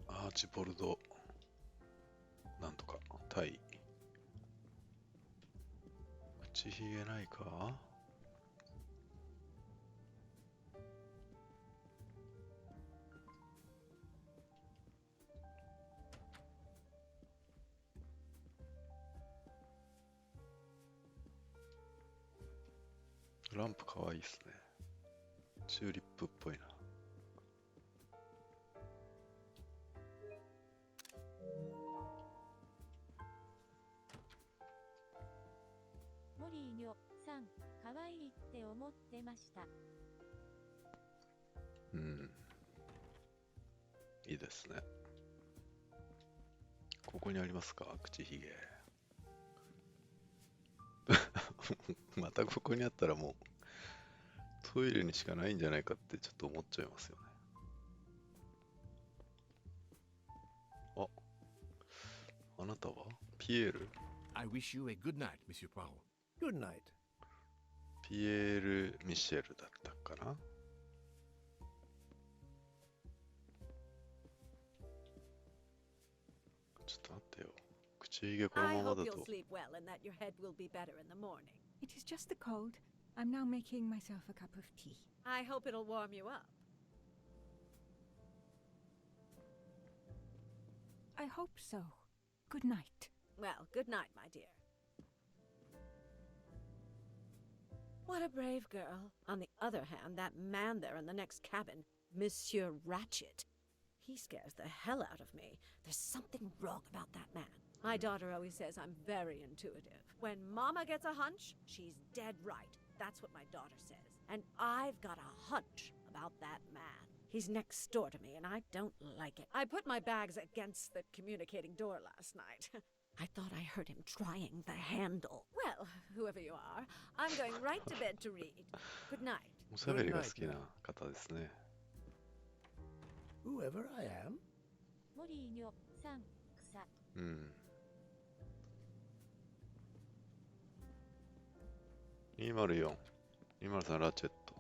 アーチボルドなんとか対口ひげないか。ランプかわいいっすね。チューリップっぽいな。モリーニョさん、かわいいって思ってました。うん。いいですね。ここにありますか、口ひげ。またここにあったらもうトイレにしかないんじゃないかってちょっと思っちゃいますよね。あなたはピエール？ I wish you a good night, Monsieur Poirot. Good night. ピエール・ミシェルだったかな。ちょっと待ってよ。口ひげこのままだと。I hope you'll sleep well and that your head will be better in the morning. It is just the cold. I'm now making myself a cup of tea. I hope it'll warm you up. I hope so. Good night. Well, good night, my dear. What a brave girl. On the other hand, that man there in the next cabin, Monsieur Ratchet, he scares the hell out of me. There's something wrong about that man. My daughter always says I'm very intuitive. When Mama gets a hunch, she's dead right. That's what my daughter says. And I've got a hunch about that man. He's next door to me, and I don't like it. I put my bags against the communicating door last night. I thought I heard him trying the handle. Well, whoever you are, I'm going right to bed to read. Good night. おしゃべりが好きな方ですね。Whoever I am. モリーニョさん、草。うん。204、203ラチェット。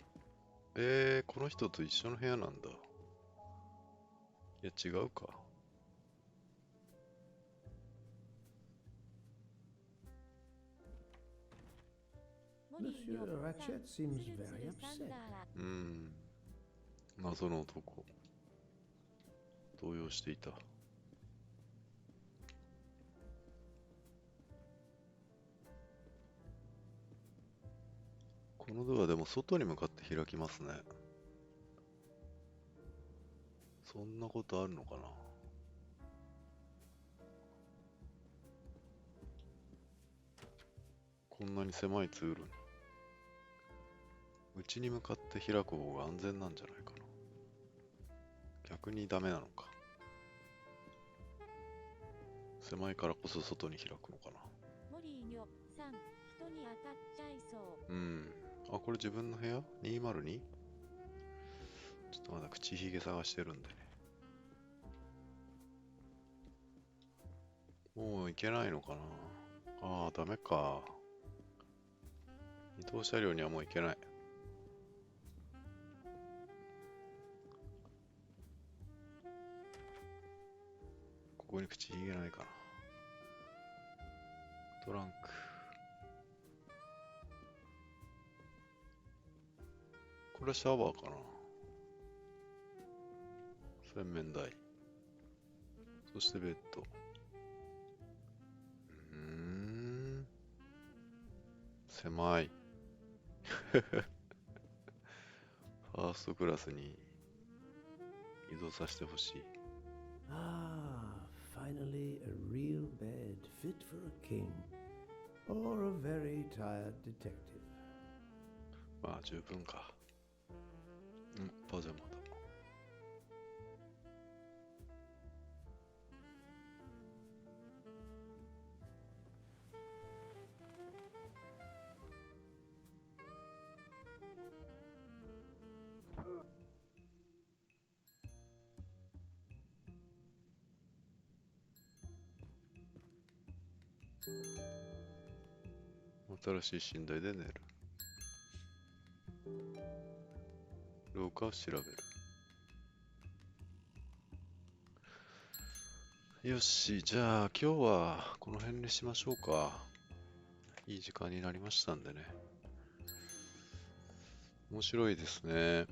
この人と一緒の部屋なんだ。いや、違うか。モ Monsieur Ratchet seems very upset. 謎の男。動揺していた。このドアでも外に向かって開きますね。そんなことあるのかな。こんなに狭い通路に内に向かって開く方が安全なんじゃないかな。逆にダメなのか。狭いからこそ外に開くのかな。モリーニョさん、人に当たっちゃいそう。あ、これ自分の部屋 ?202? ちょっとまだ口ひげ探してるんでね。もう行けないのかな。ああ、ダメか。移動車両にはもう行けない。ここに口ひげないかな。トランク。これはシャワーかな。洗面台。そしてベッド。狭い。ファーストクラスに移動させてほしい。Finally a real bed fit for a king or a very tired detective. まあ十分か。パジャマだ。新しい寝台で寝る。廊下を調べる。よし、じゃあ今日はこの辺にしましょうか。いい時間になりましたんでね。面白いですね。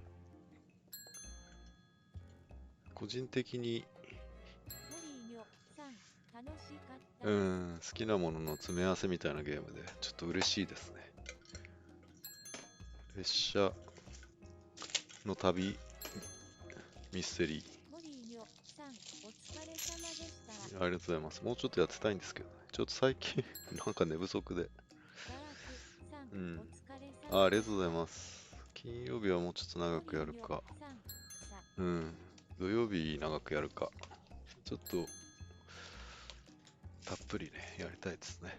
個人的に好きなものの詰め合わせみたいなゲームでちょっと嬉しいですね。列車の旅ミステリー。ありがとうございます。もうちょっとやってたいんですけどね。ちょっと最近なんか寝不足で。ありがとうございます。金曜日はもうちょっと長くやるか。土曜日長くやるか。ちょっとたっぷりね、やりたいですね。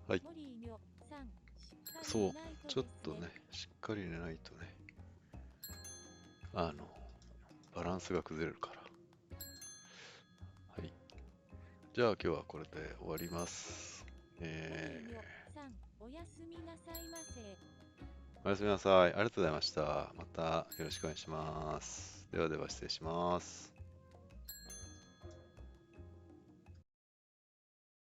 はい。そう、ちょっとね、しっかり寝ないとね、バランスが崩れるから。はい。じゃあ今日はこれで終わります。おやすみなさいませ。おやすみなさい。ありがとうございました。またよろしくお願いします。ではでは失礼します。